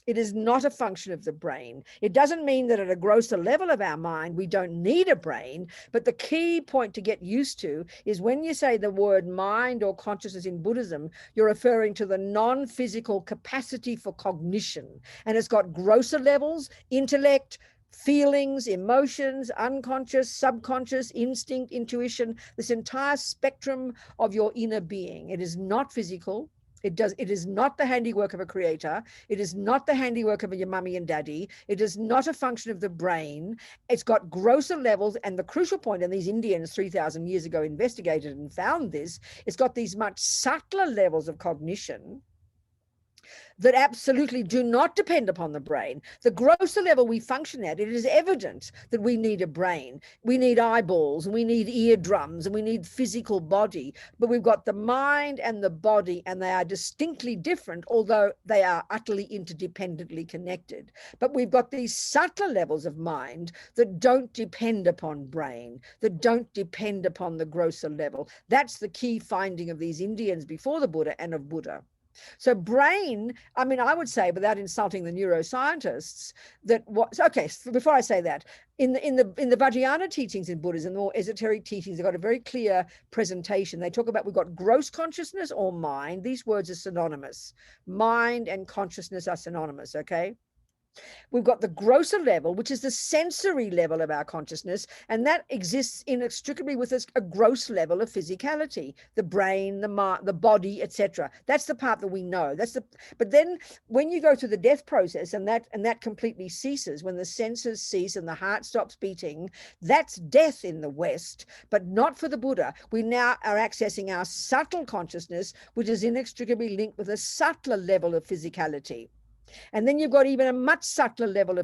It is not a function of the brain. It doesn't mean that at a grosser level of our mind, we don't need a brain. But the key point to get used to is when you say the word mind or consciousness in Buddhism, you're referring to the non-physical capacity for cognition. And it's got grosser levels, intellect, feelings, emotions, unconscious, subconscious, instinct, intuition, this entire spectrum of your inner being. It is not physical. It is not the handiwork of a creator. It is not the handiwork of your mummy and daddy. It is not a function of the brain. It's got grosser levels. And the crucial point, and these Indians 3,000 years ago investigated and found this, it's got these much subtler levels of cognition that absolutely do not depend upon the brain. The grosser level we function at, it is evident that we need a brain. We need eyeballs, and we need eardrums, and we need physical body. But we've got the mind and the body, and they are distinctly different, although they are utterly interdependently connected. But we've got these subtler levels of mind that don't depend upon brain, that don't depend upon the grosser level. That's the key finding of these Indians before the Buddha and of Buddha. So brain, I mean, I would say, without insulting the neuroscientists, that before I say that, in the Vajrayana teachings in Buddhism, the more esoteric teachings, they've got a very clear presentation. They talk about, we've got gross consciousness or mind. These words are synonymous. Mind and consciousness are synonymous, okay? We've got the grosser level, which is the sensory level of our consciousness, and that exists inextricably with a gross level of physicality, the brain, the body, etc. That's the part that we know. But then when you go through the death process, and that completely ceases, when the senses cease and the heart stops beating, that's death in the West, but not for the Buddha. We now are accessing our subtle consciousness, which is inextricably linked with a subtler level of physicality. And then you've got even a much subtler level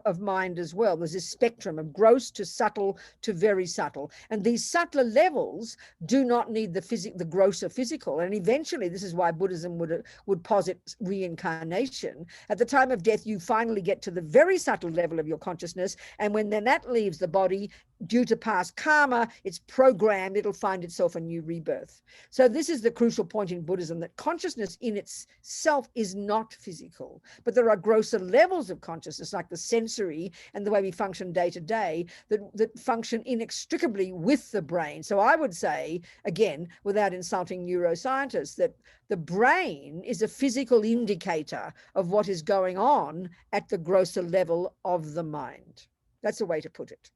of mind as well. There's this spectrum of gross to subtle to very subtle. And these subtler levels do not need the grosser physical. And eventually, this is why Buddhism would posit reincarnation. At the time of death, you finally get to the very subtle level of your consciousness. And when then that leaves the body, due to past karma, it's programmed, it'll find itself a new rebirth. So this is the crucial point in Buddhism, that consciousness in itself is not physical, but there are grosser levels of consciousness, like the sensory and the way we function day to day, that function inextricably with the brain. So I would say, again, without insulting neuroscientists, that the brain is a physical indicator of what is going on at the grosser level of the mind. That's a way to put it.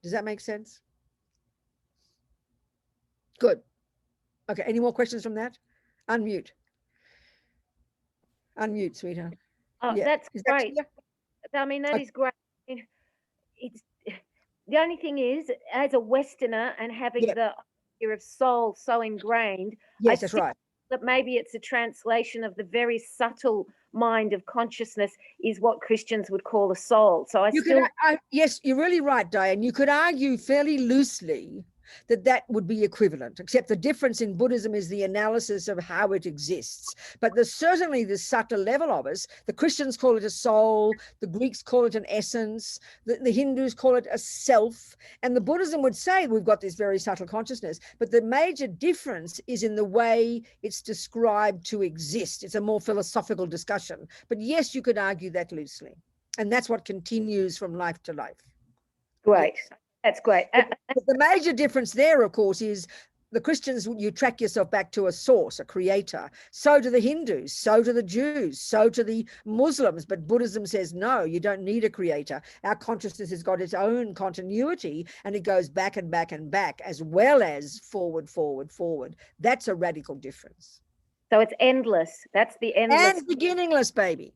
Does that make sense? Good. Okay, any more questions from that? Unmute. Unmute, sweetheart. Oh, yeah. That's great. I mean, that is great. It's the only thing is, as a Westerner and having the idea of soul so ingrained, yes, that's right. that maybe it's a translation of the very subtle mind of consciousness is what Christians would call the soul. So yes, you're really right, Diane. You could argue fairly loosely that would be equivalent, except the difference in Buddhism is the analysis of how it exists. But there's certainly this subtle level of us. The Christians call it a soul, the Greeks call it an essence, the Hindus call it a self, and the Buddhism would say we've got this very subtle consciousness, but the major difference is in the way it's described to exist. It's a more philosophical discussion. But yes, you could argue that loosely. And that's what continues from life to life. Great. That's great. But the major difference there, of course, is the Christians, you track yourself back to a source, a creator. So do the Hindus, so do the Jews, so do the Muslims. But Buddhism says, no, you don't need a creator. Our consciousness has got its own continuity, and it goes back and back and back, as well as forward, forward, forward. That's a radical difference. So it's endless. That's the endless. And beginningless, baby.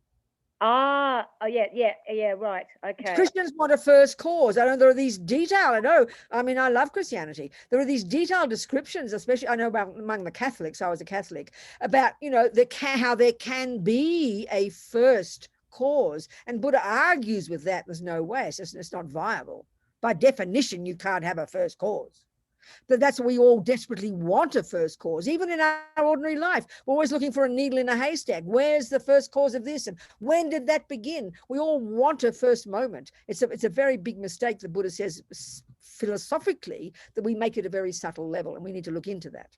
Ah, oh, yeah, right. Okay. Christians want a first cause. I know there are these detailed, I love Christianity. There are these detailed descriptions, especially I know about among the Catholics, I was a Catholic, about, how there can be a first cause. And Buddha argues with that. There's no way. It's not viable. By definition, you can't have a first cause. But that's what we all desperately want, a first cause. Even in our ordinary life, we're always looking for a needle in a haystack. Where's the first cause of this? And when did that begin? We all want a first moment. It's a very big mistake, the Buddha says, philosophically, that we make it a very subtle level, and we need to look into that.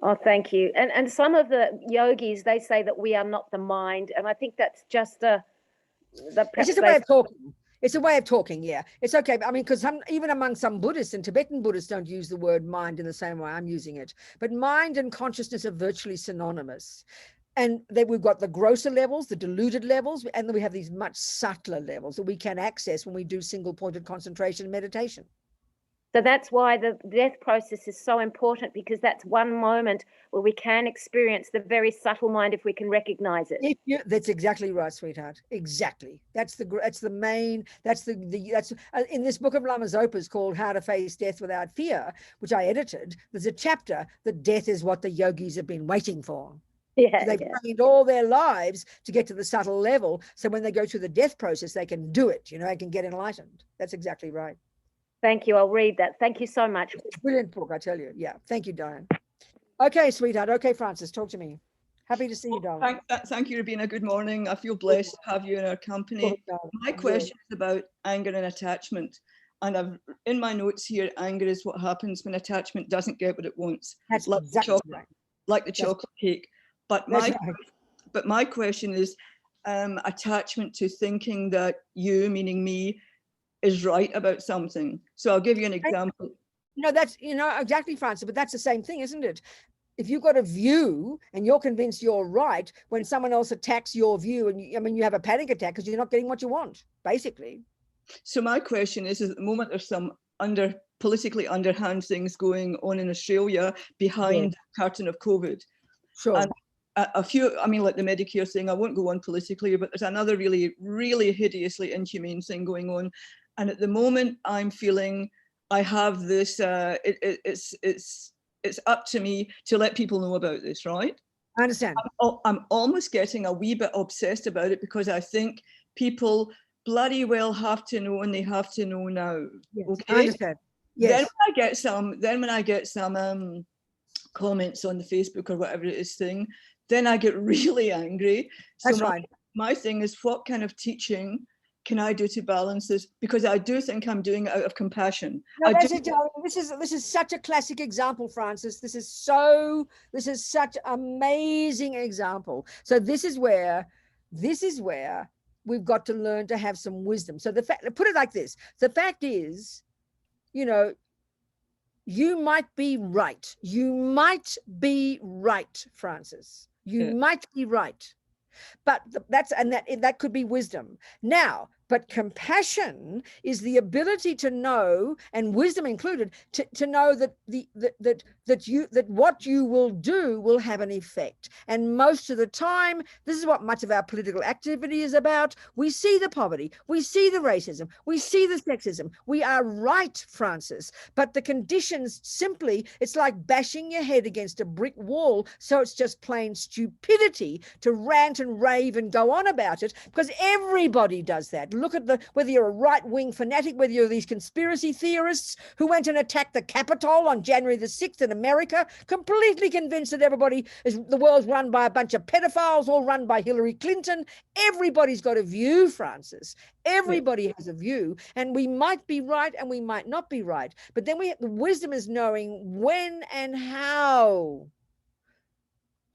Oh, thank you. And some of the yogis, they say that we are not the mind. And I think that's just it's just a way of talking. It's a way of talking, yeah. It's okay. I mean, because even among some Buddhists and Tibetan Buddhists don't use the word mind in the same way I'm using it. But mind and consciousness are virtually synonymous. And then we've got the grosser levels, the deluded levels, and then we have these much subtler levels that we can access when we do single-pointed concentration meditation. So that's why the death process is so important, because that's one moment where we can experience the very subtle mind if we can recognize it. That's exactly right, sweetheart. Exactly. That's in this book of Lama Zopa's called How to Face Death Without Fear, which I edited. There's a chapter that death is what the yogis have been waiting for. Yeah, they've trained all their lives to get to the subtle level. So when they go through the death process, they can do it. They can get enlightened. That's exactly right. Thank you. I'll read that. Thank you so much. Brilliant book, I tell you. Yeah. Thank you, Diane. Okay, sweetheart. Okay, Francis, talk to me. Happy to see you, darling. Thank you, Robina. Good morning. I feel blessed to have you in our company. My question is about anger and attachment. And I've in my notes here, anger is what happens when attachment doesn't get what it wants. That's like exactly chocolate, right. Like the chocolate cake. But my question is attachment to thinking that you, meaning me, is right about something. So I'll give you an example. That's exactly, Francis, but that's the same thing, isn't it? If you've got a view and you're convinced you're right, when someone else attacks your view, and you have a panic attack because you're not getting what you want, basically. So my question is at the moment there's some politically underhand things going on in Australia behind the curtain of COVID. Sure. And a few, like the Medicare thing, I won't go on politically, but there's another really, really hideously inhumane thing going on. And at the moment, I'm feeling I have this, it's up to me to let people know about this, right? I understand. I'm almost getting a wee bit obsessed about it because I think people bloody well have to know, and they have to know now. Yes, okay? I understand. Yes. Then when I get some comments on the Facebook or whatever it is thing, then I get really angry. That's right. My thing is, what kind of teaching can I do to balance this? Because I do think I'm doing it out of compassion. No, this is such a classic example, Francis. This is such amazing example. So this is where we've got to learn to have some wisdom. So put it like this. The fact is, you might be right. You might be right, Francis. You might be right. But that could be wisdom. Now, But compassion is the ability to know, and wisdom included, to know that that what you will do will have an effect. And most of the time, this is what much of our political activity is about. We see the poverty, we see the racism, we see the sexism. We are right, Francis, but the conditions simply, it's like bashing your head against a brick wall. So it's just plain stupidity to rant and rave and go on about it, because everybody does that. Look at whether you're a right-wing fanatic, whether you're these conspiracy theorists who went and attacked the Capitol on January the 6th in America, completely convinced that the world's run by a bunch of pedophiles, all run by Hillary Clinton. Everybody's got a view, Francis. Everybody has a view, and we might be right and we might not be right. But then the wisdom is knowing when and how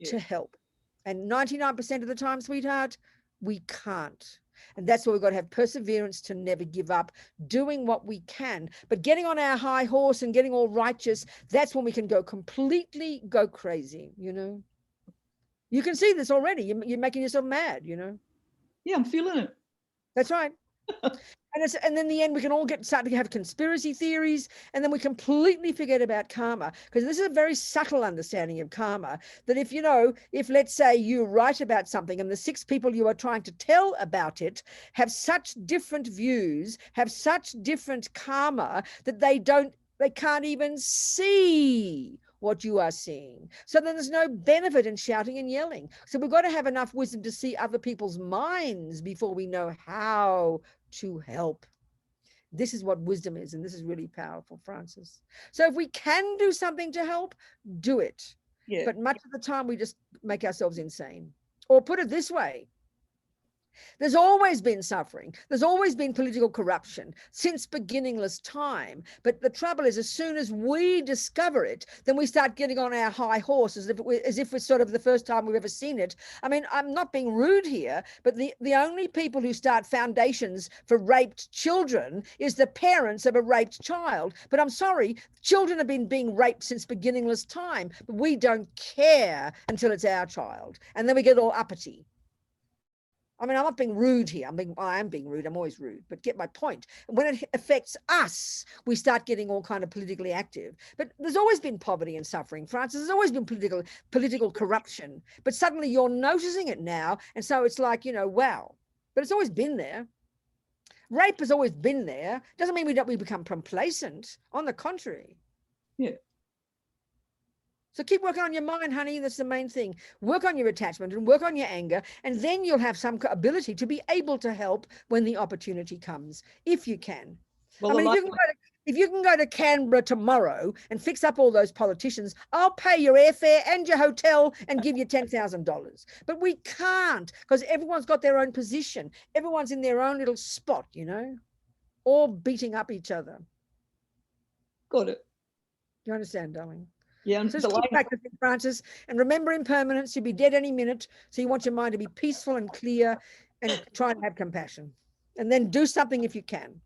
to help. And 99% of the time, sweetheart, we can't. And that's why we've got to have perseverance to never give up, doing what we can. But getting on our high horse and getting all righteous, that's when we can go crazy, you know. You can see this already. You're making yourself mad, you know. Yeah, I'm feeling it. That's right. And then in the end, we can all start to have conspiracy theories, and then we completely forget about karma, because this is a very subtle understanding of karma, that if let's say you write about something and the 6 people you are trying to tell about it have such different views, have such different karma, that they can't even see what you are seeing. So then there's no benefit in shouting and yelling. So we've got to have enough wisdom to see other people's minds before we know how to help. This is what wisdom is, and this is really powerful, Francis. So if we can do something to help, do it. Yeah. But much of the time we just make ourselves insane. Or put it this way, there's always been suffering. There's always been political corruption since beginningless time. But the trouble is, as soon as we discover it, then we start getting on our high horse as if it's sort of the first time we've ever seen it. I mean, I'm not being rude here, but the only people who start foundations for raped children is the parents of a raped child. But I'm sorry, children have been being raped since beginningless time, but we don't care until it's our child. And then we get all uppity. I mean, I'm not being rude here. I am being rude. I'm always rude, but get my point. When it affects us, we start getting all kind of politically active. But there's always been poverty and suffering, Francis. There's always been political corruption. But suddenly you're noticing it now. And so it's like, wow. But it's always been there. Rape has always been there. Doesn't mean we become complacent. On the contrary. Yeah. So keep working on your mind, honey. That's the main thing. Work on your attachment and work on your anger, and then you'll have some ability to be able to help when the opportunity comes, if you can. Well, I mean, if you can go to Canberra tomorrow and fix up all those politicians, I'll pay your airfare and your hotel and give you $10,000. But we can't, because everyone's got their own position. Everyone's in their own little spot, all beating up each other. Got it. You understand, darling? Yeah, so just keep practicing, Francis, and remember impermanence. You'll be dead any minute, so you want your mind to be peaceful and clear, and try and have compassion, and then do something if you can.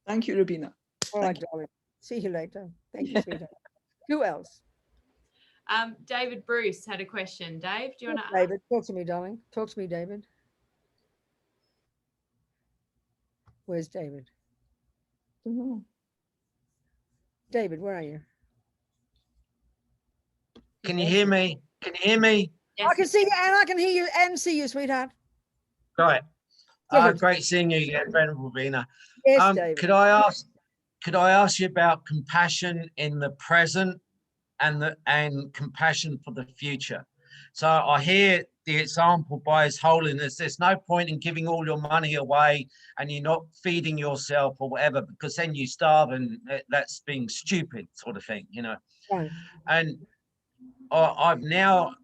Thank you, Robina. All right, darling. See you later. Thank you, sweetheart. Who else? David Bruce had a question. Dave, do you want to? David, talk to me, darling. Talk to me, David. Where's David? David, where are you? Can you hear me? Can you hear me? Yes. I can see you, and I can hear you and see you, sweetheart. Right. Great seeing you again, Venerable Robina. Yes, David. Could I ask you about compassion in the present and compassion for the future? So I hear the example by His Holiness. There's no point in giving all your money away and you're not feeding yourself or whatever, because then you starve, and that's being stupid, sort of thing, Right. And I've now,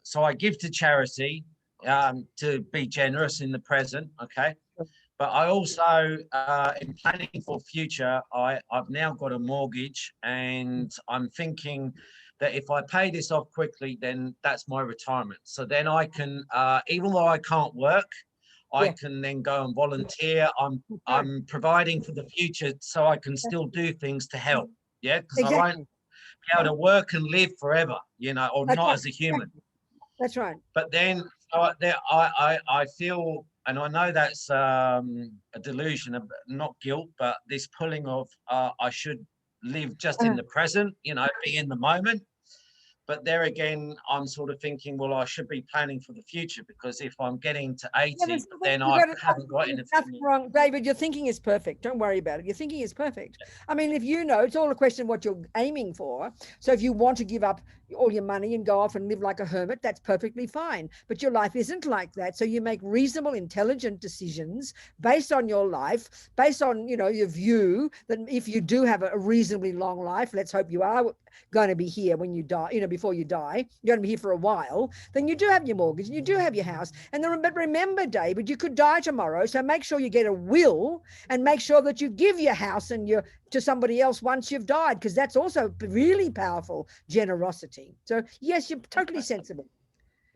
so I give to charity to be generous in the present, okay? But I also, in planning for future, I've now got a mortgage, and I'm thinking that if I pay this off quickly, then that's my retirement. So then I can, even though I can't work, I can then go and volunteer. I'm providing for the future, so I can still do things to help, yeah? Because I won't be able to work and live forever, or not as a human. That's right. But then I feel and I know that's a delusion of not guilt, but this pulling of I should live just in the present, you know, be in the moment. But there again, I'm sort of thinking, well, I should be planning for the future, because if I'm getting to 80, then I haven't got anything. Nothing wrong, David. Your thinking is perfect. Don't worry about it. Your thinking is perfect. I mean, if you know, it's all a question of what you're aiming for. So if you want to give up all your money and go off and live like a hermit, that's perfectly fine. But your life isn't like that. So you make reasonable, intelligent decisions based on your life, based on, you know, your view that if you do have a reasonably long life, let's hope you are going to be here when you die, you know, before you die, you're going to be here for a while, then you do have your mortgage and you do have your house. And then, but remember, David, you could die tomorrow. So make sure you get a will and make sure that you give your house and your to somebody else once you've died, because that's also really powerful generosity. So yes, you're totally sensible,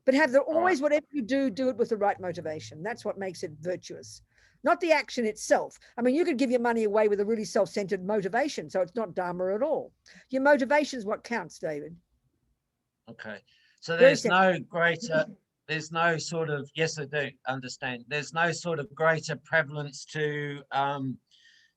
but have there always, whatever you do, do it with the right motivation. That's what makes it virtuous. Not the action itself. I mean, you could give your money away with a really self-centered motivation, so it's not Dharma at all. Your motivation is what counts, David. Okay. So there's no greater, there's no sort of, yes, I do understand. There's no sort of greater prevalence to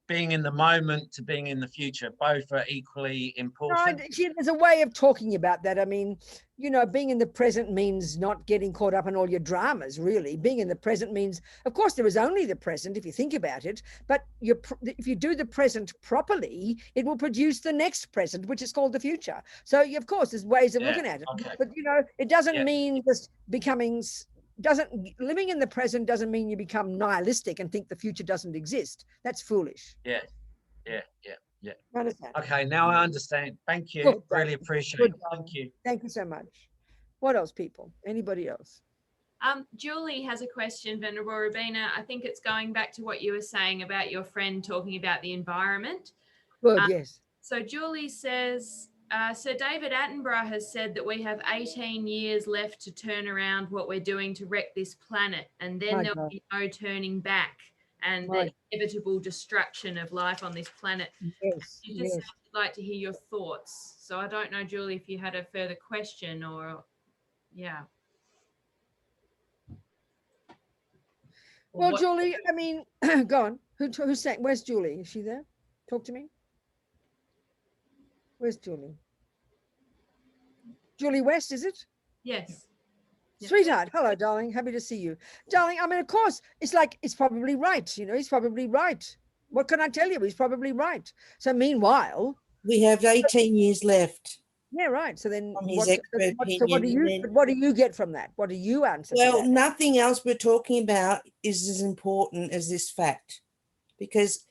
being in the moment to being in the future. Both are equally important. No, there's a way of talking about that. I mean, you know, being in the present means not getting caught up in all your dramas, really. Being in the present means, of course, there is only the present if you think about it, but if you do the present properly, it will produce the next present, which is called the future. So, of course, there's ways of looking at it. Okay. But, you know, it doesn't mean just becoming... living in the present doesn't mean you become nihilistic and think the future doesn't exist. That's foolish. Yeah. Understand? Okay, now I understand. Thank you. Good, really appreciate it. Thank you. Thank you so much. What else, people? Anybody else? Julie has a question, Venerable Robina. I think it's going back to what you were saying about your friend talking about the environment. Good, yes. So Julie says, Sir David Attenborough has said that we have 18 years left to turn around what we're doing to wreck this planet, and then there'll be no turning back, and the inevitable destruction of life on this planet. Yes, you just like to hear your thoughts. So I don't know, Julie, if you had a further question or, Well, Julie, I mean, go on. Who's saying? Where's Julie? Is she there? Talk to me. Where's Julie? Julie West, is it? Yes. Sweetheart, hello, darling. Happy to see you. Darling, I mean, of course, it's like, it's probably right. You know, he's probably right. What can I tell you? He's probably right. So meanwhile... We have 18 years left. Yeah, right. So then what do you get from that? What do you answer? Well, nothing else we're talking about is as important as this fact, because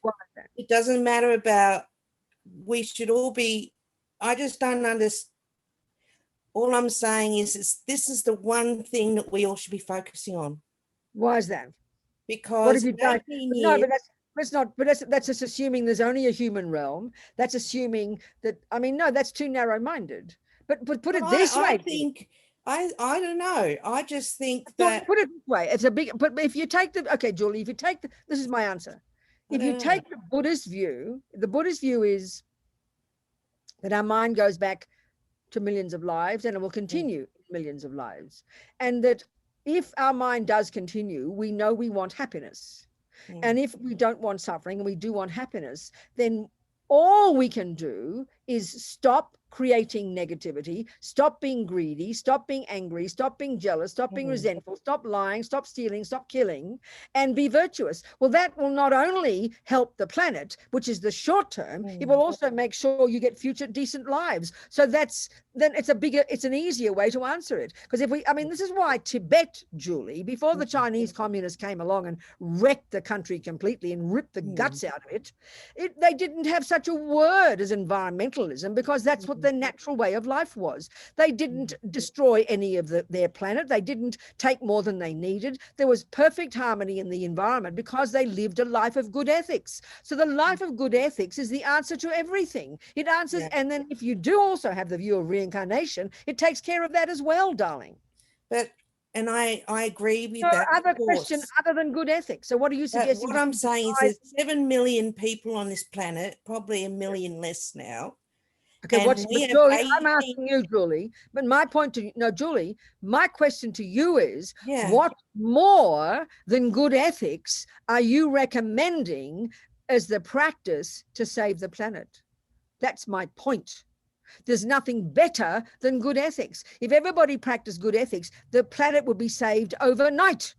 it doesn't matter about, we should all be, I just don't understand. All I'm saying is this is the one thing that we all should be focusing on. Why is that? Because what have you done? No, but that's just assuming there's only a human realm. That's assuming that, I mean, no, that's too narrow-minded. But put it this way. I don't know. I just think that. Put it this way. It's a big, but if you take the, okay, Julie, if you take the, this is my answer. If you take the Buddhist view is that our mind goes back to millions of lives and it will continue millions of lives. And that if our mind does continue, we know we want happiness. And if we don't want suffering and we do want happiness, then all we can do is stop creating negativity, stop being greedy, stop being angry, stop being jealous, stop being resentful, stop lying, stop stealing, stop killing, and be virtuous. Well, that will not only help the planet, which is the short term, it will also make sure you get future decent lives. So then it's an easier way to answer it. Because this is why Tibet, Julie, before the Chinese communists came along and wrecked the country completely and ripped the guts out of it, they didn't have such a word as environmentalism, because that's what the natural way of life was. They didn't destroy any of their planet. They didn't take more than they needed. There was perfect harmony in the environment because they lived a life of good ethics. So the life of good ethics is the answer to everything. It answers, and then if you do also have the view of reincarnation, it takes care of that as well, darling. And I agree with so that. Other question other than good ethics. So what are you suggesting? What I'm saying is there's 7 million people on this planet, probably 1 million less now. Okay, And what's, we but have Julie, I'm 18 asking you, Julie, but my point to, no, Julie, my question to you is, Yeah. what more than good ethics are you recommending as the practice to save the planet? That's my point. There's nothing better than good ethics. If everybody practiced good ethics, the planet would be saved overnight.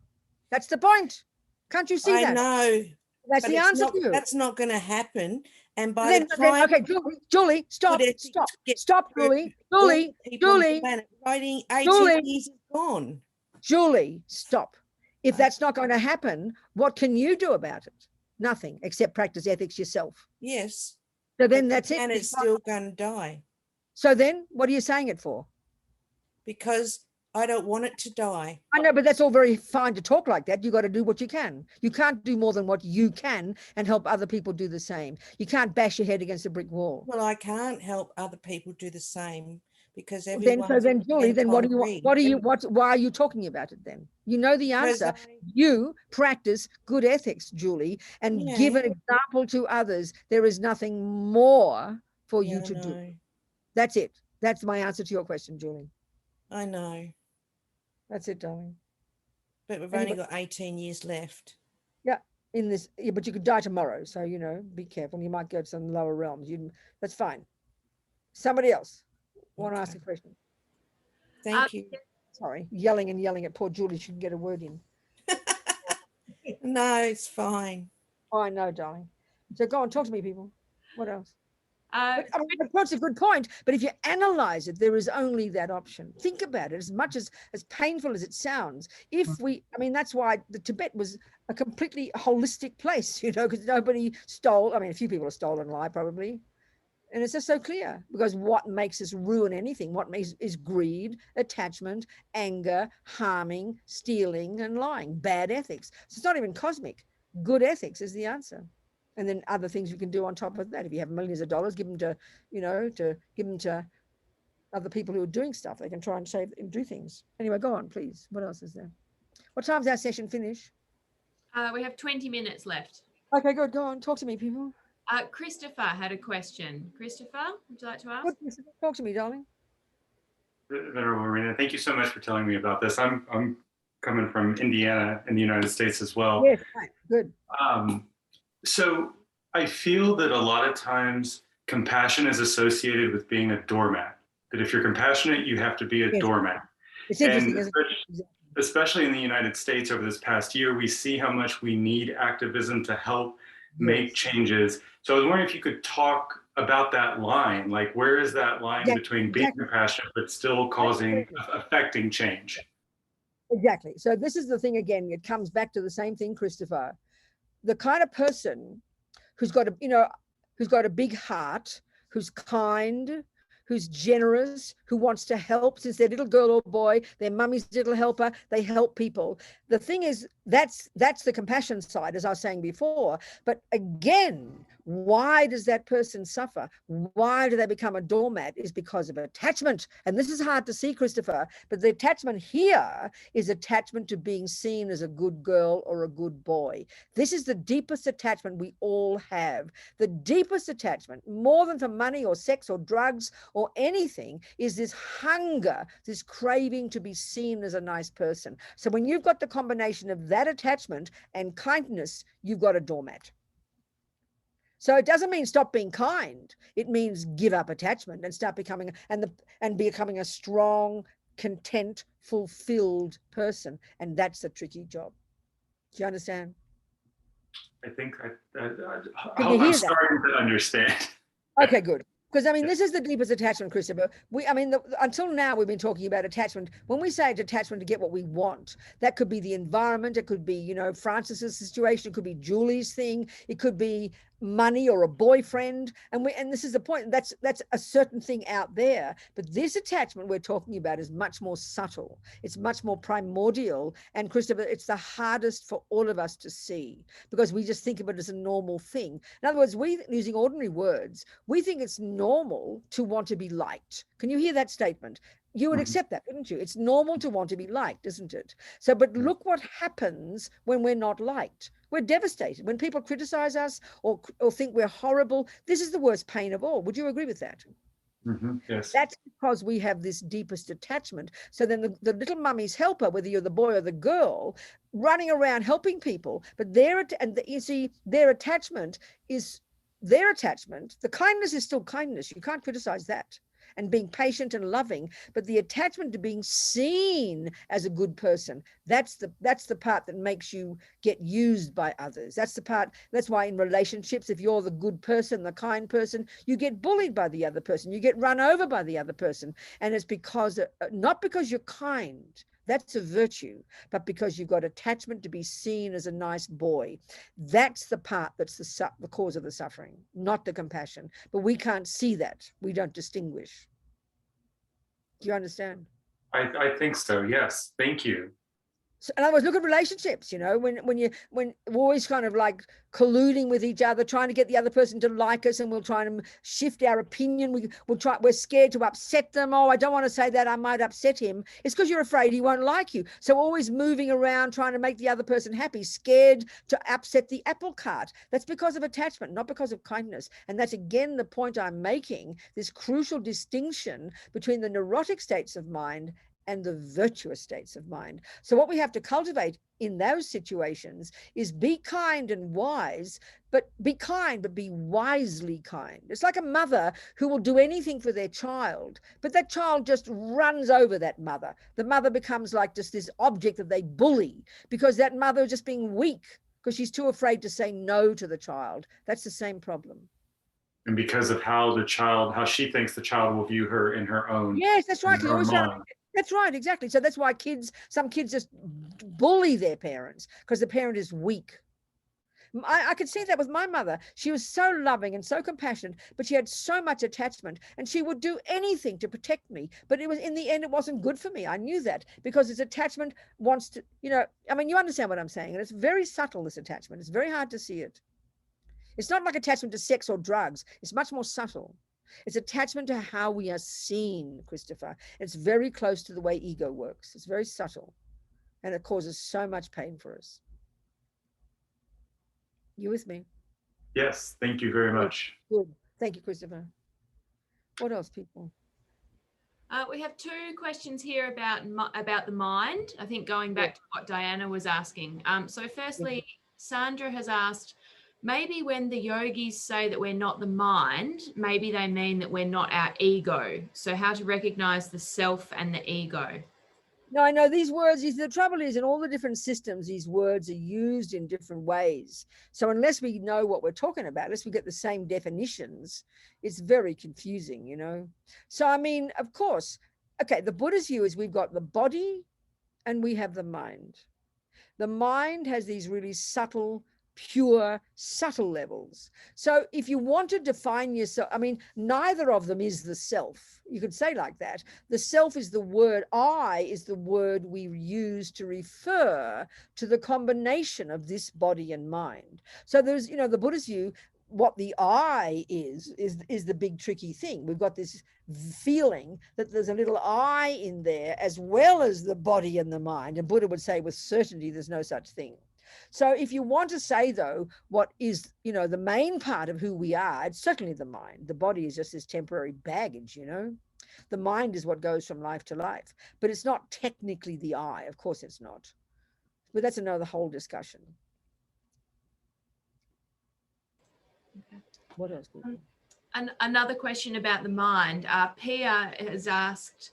That's the point. Can't you see I that? know, That's but the it's answer not, to you. that's not going to happen. And by Then, the time okay, Julie, stop, good ethics stop, get stop, through, Julie, all the Julie, people on the Julie, planet, writing 18 Julie. years is gone. Julie, stop. If that's not going to happen, what can you do about it? Nothing, except practice ethics yourself. Yes. So then but that's the it. planet's still going to die So then what are you saying it for? because I don't want it to die. I know, but that's all very fine to talk like that. You got to do what you can. You can't do more than what you can and help other people do the same. You can't bash your head against a brick wall. Well, I can't help other people do the same because Then, everyone. so then, Julie, then what do you want? Why are you talking about it then? You know the answer. You practice good ethics, Julie, and give an example to others. There is nothing more for you to do. That's it. That's my answer to your question, Julie. I know. That's it, darling. But we've only got 18 years left. Yeah, in this, yeah, but you could die tomorrow. So, you know, be careful. You might go to some lower realms. That's fine. Somebody else want to ask a question? Thank you. Sorry, yelling and yelling at poor Julie. She can get a word in. No, it's fine. Oh, I know, darling. So go on, talk to me, people. What else? But, I mean, that's a good point. But if you analyze it, there is only that option. Think about it. As much as painful as it sounds, that's why the Tibet was a completely holistic place, you know, because nobody stole. I mean, a few people have stolen lie probably. And it's just so clear, because what makes us ruin anything? What makes is greed, attachment, anger, harming, stealing, and lying. Bad ethics. So it's not even cosmic. Good ethics is the answer. And then other things you can do on top of that. If you have millions of dollars, give them to, give them to other people who are doing stuff. They can try and save and do things. Anyway, go on, please. What else is there? What time's our session finish? we have 20 minutes left. Okay, good. Go on. Talk to me, people. Christopher had a question. Christopher, would you like to ask? Good. Talk to me, darling. Venerable Robina, thank you so much for telling me about this. I'm coming from Indiana in the United States as well. Yes, right. Good. So I feel that a lot of times compassion is associated with being a doormat. That if you're compassionate, you have to be a doormat. It's interesting, and especially in the United States over this past year, we see how much we need activism to help make changes. So I was wondering if you could talk about that line, like where is that line between being compassionate but still affecting change? Exactly. So this is the thing again, it comes back to the same thing, Christopher. The kind of person who's got a big heart, who's kind, who's generous, who wants to help since they're little girl or boy, their mummy's little helper, they help people. The thing is, that's the compassion side, as I was saying before. But again, why does that person suffer? Why do they become a doormat? Is because of attachment. And this is hard to see, Christopher, but the attachment here is attachment to being seen as a good girl or a good boy. This is the deepest attachment we all have. The deepest attachment, more than for money or sex or drugs or anything, is this hunger, this craving to be seen as a nice person. So when you've got the combination of that attachment and kindness, you've got a doormat. So it doesn't mean stop being kind. It means give up attachment and start becoming becoming a strong, content, fulfilled person. And that's a tricky job. Do you understand? I think I'm starting to understand. Okay, good. Because I mean, this is the deepest attachment, Christopher. Until now, we've been talking about attachment. When we say attachment to get what we want, that could be the environment. It could be, Francis's situation. It could be Julie's thing. It could be money or a boyfriend. And this is the point. That's a certain thing out there. But this attachment we're talking about is much more subtle. It's much more primordial. And Christopher, it's the hardest for all of us to see because we just think of it as a normal thing. In other words, using ordinary words, we think it's normal to want to be liked. Can you hear that statement? You would accept that, wouldn't you? It's normal to want to be liked, isn't it? So, but look what happens when we're not liked. We're devastated. When people criticize us or think we're horrible, this is the worst pain of all. Would you agree with that? Yes. That's because we have this deepest attachment. So then the little mummy's helper, whether you're the boy or the girl, running around helping people, but you see, their attachment is their attachment. The kindness is still kindness. You can't criticize that. And being patient and loving, but the attachment to being seen as a good person, that's the part that makes you get used by others. That's the part, that's why in relationships, if you're the good person, the kind person, you get bullied by the other person, you get run over by the other person. And it's because, not because you're kind, that's a virtue, but because you've got attachment to be seen as a nice boy. That's the part that's the cause of the suffering, not the compassion. But we can't see that. We don't distinguish. Do you understand? I think so. Yes. Thank you. So, in other words, look at relationships, you know, when we're always kind of like colluding with each other, trying to get the other person to like us, and we'll try and shift our opinion. We're scared to upset them. Oh, I don't want to say that, I might upset him. It's because you're afraid he won't like you. So always moving around, trying to make the other person happy, scared to upset the apple cart. That's because of attachment, not because of kindness. And that's again the point I'm making, this crucial distinction between the neurotic states of mind and the virtuous states of mind. So what we have to cultivate in those situations is be kind and wise, but be kind, but be wisely kind. It's like a mother who will do anything for their child, but that child just runs over that mother. The mother becomes like just this object that they bully because that mother is just being weak because she's too afraid to say no to the child. That's the same problem. And because of how she thinks the child will view her in her own. Yes, that's right. Mind. That's right, exactly. So that's why some kids just bully their parents because the parent is weak. I could see that with my mother. She was so loving and so compassionate, but she had so much attachment and she would do anything to protect me. But it was, in the end, it wasn't good for me. I knew that because its attachment wants to, you know, I mean, you understand what I'm saying. And it's very subtle, this attachment. It's very hard to see it. It's not like attachment to sex or drugs. It's much more subtle. It's attachment to how we are seen, Christopher. It's very close to the way ego works. It's very subtle, and it causes so much pain for us. You with me? Yes, thank you very much. Good. Thank you, Christopher. What else, people? We have two questions here about the mind. I think going back to what Diana was asking. So firstly, Sandra has asked, maybe when the yogis say that we're not the mind, maybe they mean that we're not our ego. So how to recognize the self and the ego? No, I know these words, the trouble is in all the different systems, these words are used in different ways. So unless we know what we're talking about, unless we get the same definitions, it's very confusing, you know? So, I mean, of course, okay, the Buddhist view is we've got the body and we have the mind. The mind has these really subtle, pure, subtle levels. So if you want to define yourself, I mean, neither of them is the self. You could say like that. The self is the word, I is the word we use to refer to the combination of this body and mind. So there's, you know, the Buddhist view, what the I is the big tricky thing. We've got this feeling that there's a little I in there as well as the body and the mind. And Buddha would say with certainty, there's no such thing. So if you want to say, though, what is, you know, the main part of who we are, it's certainly the mind. The body is just this temporary baggage, you know. The mind is what goes from life to life. But it's not technically the I. Of course it's not. But that's another whole discussion. Okay. What else? Another question about the mind. Pia has asked,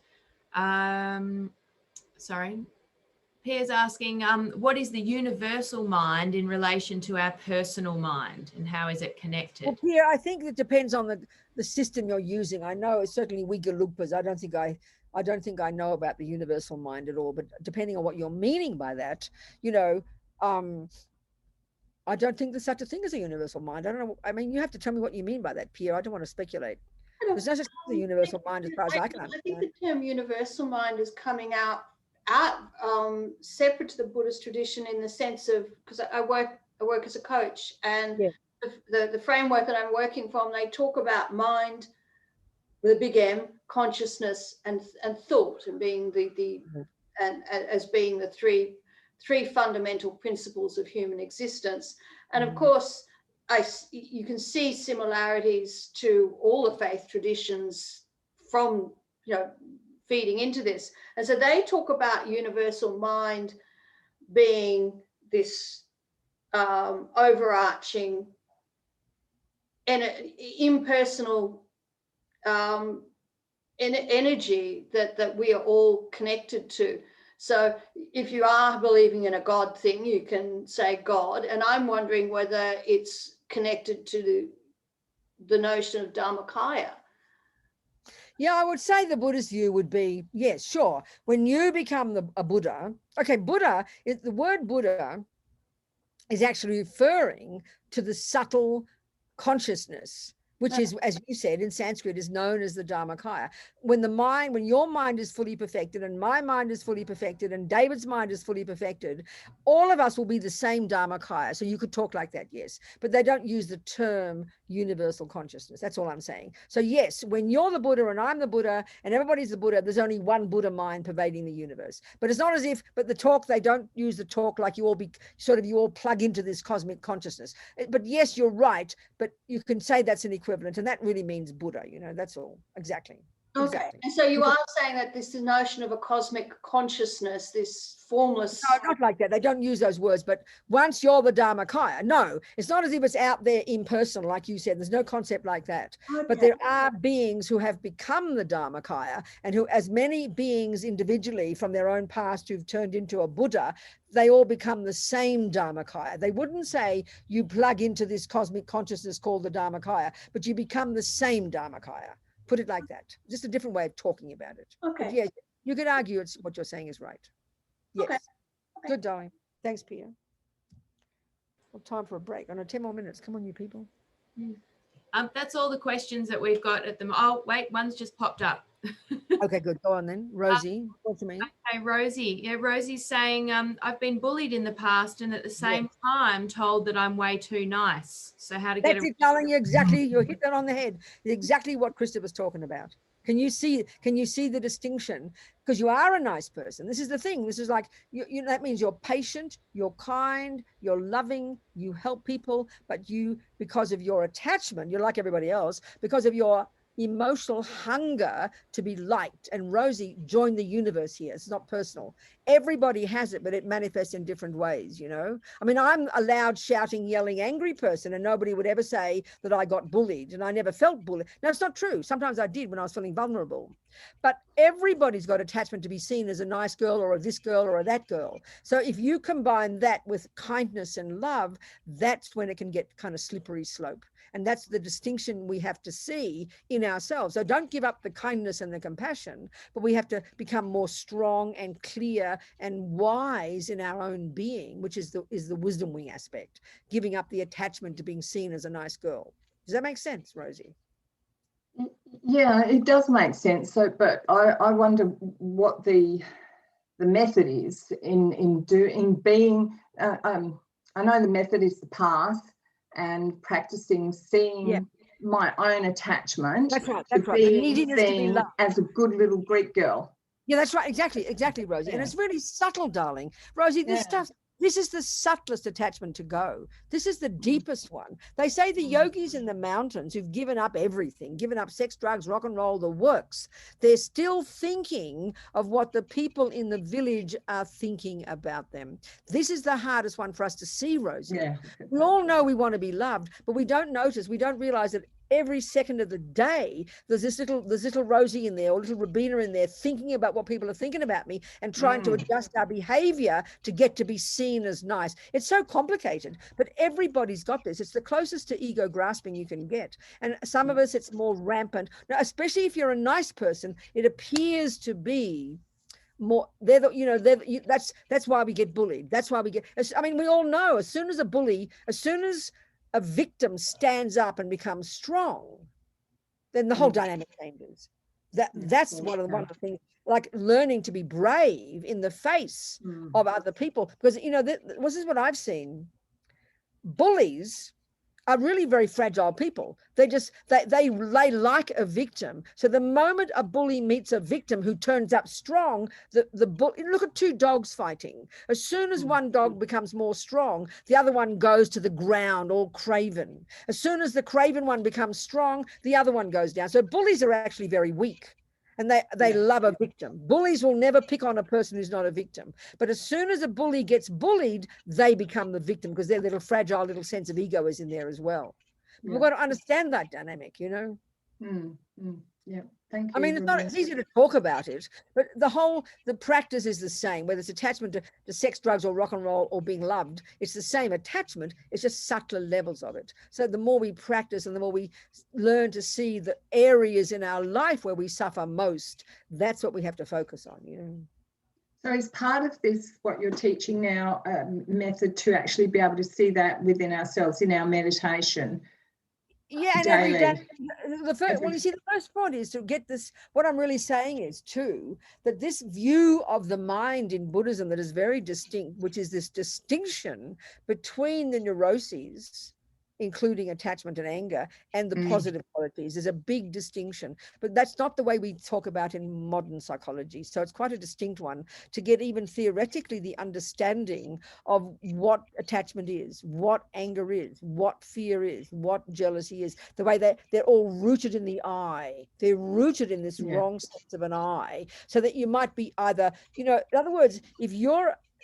Pia's asking, what is the universal mind in relation to our personal mind, and how is it connected? Well, Pia, I think it depends on the system you're using. I know it's certainly Uyghur-Lugpas. I don't think I know about the universal mind at all, but depending on what you're meaning by that, you know, I don't think there's such a thing as a universal mind. I don't know. I mean, you have to tell me what you mean by that, Pia. I don't want to speculate. There's no such thing as a universal mind as far as I can understand. I think the term universal mind is coming out separate to the Buddhist tradition in the sense of, because I work as a coach, and the framework that I'm working from, they talk about mind with a big M, consciousness and thought, and being as being the three fundamental principles of human existence. And of course, you can see similarities to all the faith traditions from, you know, feeding into this. And so they talk about universal mind being this overarching and impersonal energy that we are all connected to. So if you are believing in a God thing, you can say God. And I'm wondering whether it's connected to the notion of Dharmakaya. Yeah, I would say the Buddhist view would be, yes, sure. When you become a Buddha, okay, Buddha, the word Buddha is actually referring to the subtle consciousness, which is, as you said, in Sanskrit is known as the Dharmakaya. When your mind is fully perfected and my mind is fully perfected and David's mind is fully perfected, all of us will be the same Dharmakaya. So you could talk like that, yes, but they don't use the term universal consciousness. That's all I'm saying. So yes, when you're the Buddha and I'm the Buddha and everybody's the Buddha, there's only one Buddha mind pervading the universe. But it's not as if, but the talk, they don't use the talk like you all plug into this cosmic consciousness. But yes, you're right, but you can say that's an equivalent, and that really means Buddha, you know, that's all. Exactly. Okay. Exactly. And so you are saying that this notion of a cosmic consciousness, this formless. No, not like that. They don't use those words. But once you're the Dharmakaya, no, it's not as if it's out there impersonal, like you said. There's no concept like that. Okay. But there are beings who have become the Dharmakaya, and who, as many beings individually from their own past who've turned into a Buddha, they all become the same Dharmakaya. They wouldn't say you plug into this cosmic consciousness called the Dharmakaya, but you become the same Dharmakaya. Put it like that. Just a different way of talking about it. Okay. But yeah, you could argue it's what you're saying is right. Yes. Okay. Good, darling. Thanks, Pia. Well, time for a break. I know 10 more minutes. Come on, you people. That's all the questions that we've got at the moment. Oh, wait, one's just popped up. Okay, good. Go on then. Rosie, talk to me. Okay, Rosie. Yeah, Rosie's saying, I've been bullied in the past and at the same time told that I'm way too nice. So how to get That's it, darling. You're hitting it on the head. Exactly what Krista was talking about. Can you see the distinction? Because you are a nice person. This is the thing. This is like, that means you're patient, you're kind, you're loving, you help people, but you, because of your attachment, you're like everybody else, because of your emotional hunger to be liked. And Rosie, join the universe here. It's not personal. Everybody has it, but it manifests in different ways, you know. I mean, I'm a loud, shouting, yelling, angry person, and nobody would ever say that I got bullied, and I never felt bullied. No, it's not true. Sometimes I did when I was feeling vulnerable. But everybody's got attachment to be seen as a nice girl or a this girl or a that girl. So if you combine that with kindness and love, that's when it can get kind of slippery slope. And that's the distinction we have to see in ourselves. So don't give up the kindness and the compassion, but we have to become more strong and clear and wise in our own being, which is the wisdom wing aspect, giving up the attachment to being seen as a nice girl. Does that make sense, Rosie? Yeah, it does make sense. So, but I wonder what the method is in being. I know the method is the path, and practicing seeing my own attachment. That's right. That's right. Being seen as a good little Greek girl. Yeah, that's right. Exactly, Rosie. Yeah. And it's really subtle, darling. Rosie, this stuff. This is the subtlest attachment to go. This is the deepest one. They say the yogis in the mountains who've given up everything, given up sex, drugs, rock and roll, the works, they're still thinking of what the people in the village are thinking about them. This is the hardest one for us to see, Rosie. Yeah. We all know we want to be loved, but we don't notice, we don't realize that every second of the day, there's this little Rosie in there, or little Robina in there, thinking about what people are thinking about me and trying to adjust our behavior to get to be seen as nice. It's so complicated, but everybody's got this. It's the closest to ego grasping you can get. And some of us, it's more rampant. Now, especially if you're a nice person, it appears to be more, that's why we get bullied. That's why we get, I mean, we all know as soon as a victim stands up and becomes strong, then the whole dynamic changes. That's one of the things, like learning to be brave in the face of other people. Because, this is what I've seen. Bullies are really very fragile people. They like a victim. So the moment a bully meets a victim who turns up strong, look at two dogs fighting. As soon as one dog becomes more strong, the other one goes to the ground, all craven. As soon as the craven one becomes strong, the other one goes down. So bullies are actually very weak. And they love a victim. Bullies will never pick on a person who's not a victim. But as soon as a bully gets bullied, they become the victim because their little fragile little sense of ego is in there as well. We've got to understand that dynamic, you know. Yeah, thank you. I mean, it's easy to talk about it, but the practice is the same, whether it's attachment to sex, drugs, or rock and roll, or being loved. It's the same attachment. It's just subtler levels of it. So the more we practice and the more we learn to see the areas in our life where we suffer most, that's what we have to focus on, you know. So is part of this, what you're teaching now, method to actually be able to see that within ourselves in our meditation? Yeah, and every day. Well, you see, the first point is to get this. What I'm really saying is too that this view of the mind in Buddhism that is very distinct, which is this distinction between the neuroses, including attachment and anger, and the positive qualities. There's a big distinction, but that's not the way we talk about in modern psychology. So it's quite a distinct one to get even theoretically the understanding of what attachment is, what anger is, what fear is, what jealousy is, the way they're all rooted in the I. They're rooted in this wrong sense of an I, so that you might be either, you know, in other words,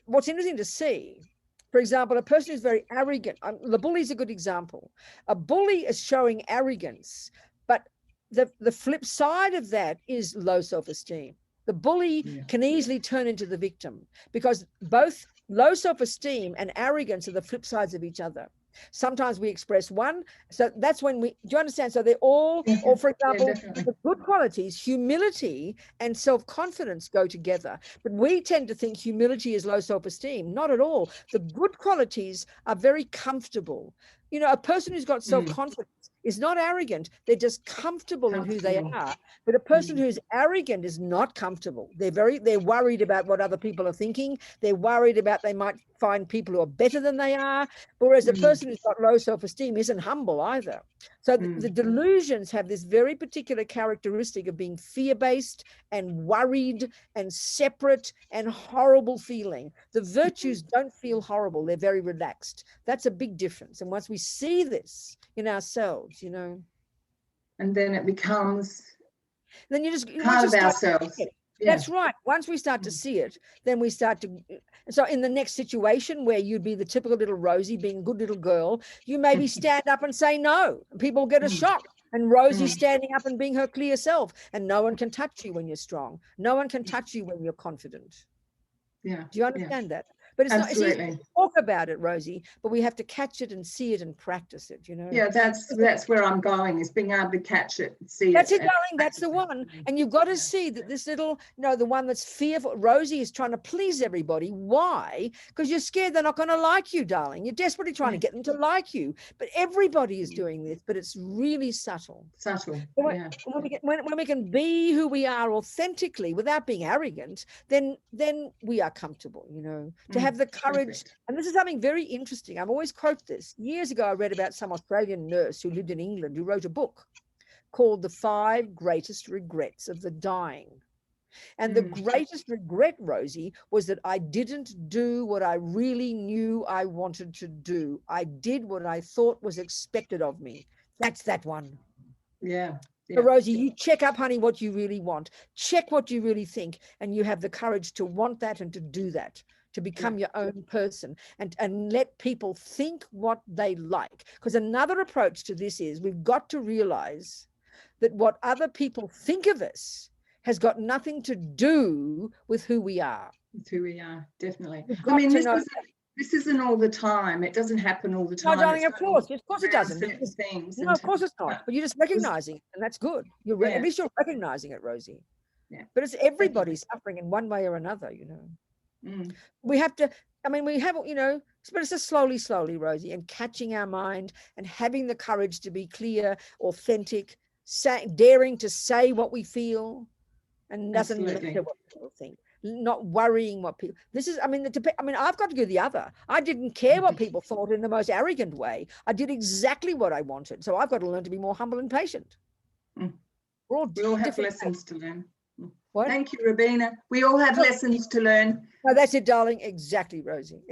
what's interesting to see, for example, a person who's very arrogant, the bully is a good example. A bully is showing arrogance, but the flip side of that is low self-esteem. The bully can easily turn into the victim because both low self-esteem and arrogance are the flip sides of each other. Sometimes we express one, so that's when do you understand? So they're all, or for example, the good qualities, humility and self-confidence go together. But we tend to think humility is low self-esteem. Not at all. The good qualities are very comfortable. You know, a person who's got self-confidence is not arrogant. They're just comfortable in who they are. But a person who's arrogant is not comfortable. They're worried about what other people are thinking. They're worried about they might find people who are better than they are. Whereas a person who's got low self-esteem isn't humble either. So the delusions have this very particular characteristic of being fear-based and worried and separate and horrible feeling. The virtues don't feel horrible. They're very relaxed. That's a big difference. And once we see this in ourselves, you know. And then it becomes then you just part of ourselves. That's right. Once we start to see it, then we start to. So in the next situation where you'd be the typical little Rosie being a good little girl, you maybe stand up and say no. People get a shock. And Rosie's standing up and being her clear self. And no one can touch you when you're strong. No one can touch you when you're confident. Yeah. Do you understand that? But it's not, it's easy to talk about it, Rosie, but we have to catch it and see it and practice it, you know. Yeah, that's where I'm going, is being able to catch it, see that's it. That's it, darling, that's the one. And you've got to see that this little, you know, the one that's fearful, Rosie is trying to please everybody. Why? Because you're scared they're not going to like you, darling. You're desperately trying to get them to like you. But everybody is doing this, but it's really subtle. Subtle, when we can be who we are authentically without being arrogant, then we are comfortable, you know, to have the courage. And this is something very interesting. I've always quote this. Years ago, I read about some Australian nurse who lived in England who wrote a book called The 5 Greatest Regrets of the Dying. And the greatest regret, Rosie, was that I didn't do what I really knew I wanted to do. I did what I thought was expected of me. That's that one. Yeah. So Rosie, you check up, honey, what you really want. Check what you really think. And you have the courage to want that and to do that, to become your own person and let people think what they like. Because another approach to this is we've got to realize that what other people think of us has got nothing to do with who we are. With who we are, definitely. I mean, this isn't all the time. It doesn't happen all the time. No, darling, of course it doesn't. No, of course it's not. But you're just recognizing it, and that's good. At least you're recognizing it, Rosie. Yeah. But it's everybody suffering in one way or another, you know. We have to, I mean, we have, you know, but it's just slowly, Rosie, and catching our mind and having the courage to be clear, authentic, daring to say what we feel, and doesn't matter what people think. Not worrying what people. This is. I mean, I've got to do the other. I didn't care what people thought in the most arrogant way. I did exactly what I wanted. So I've got to learn to be more humble and patient. We all have lessons to learn. What? Thank you, Robina. We all have lessons to learn. No, that's it, darling. Exactly, Rosie.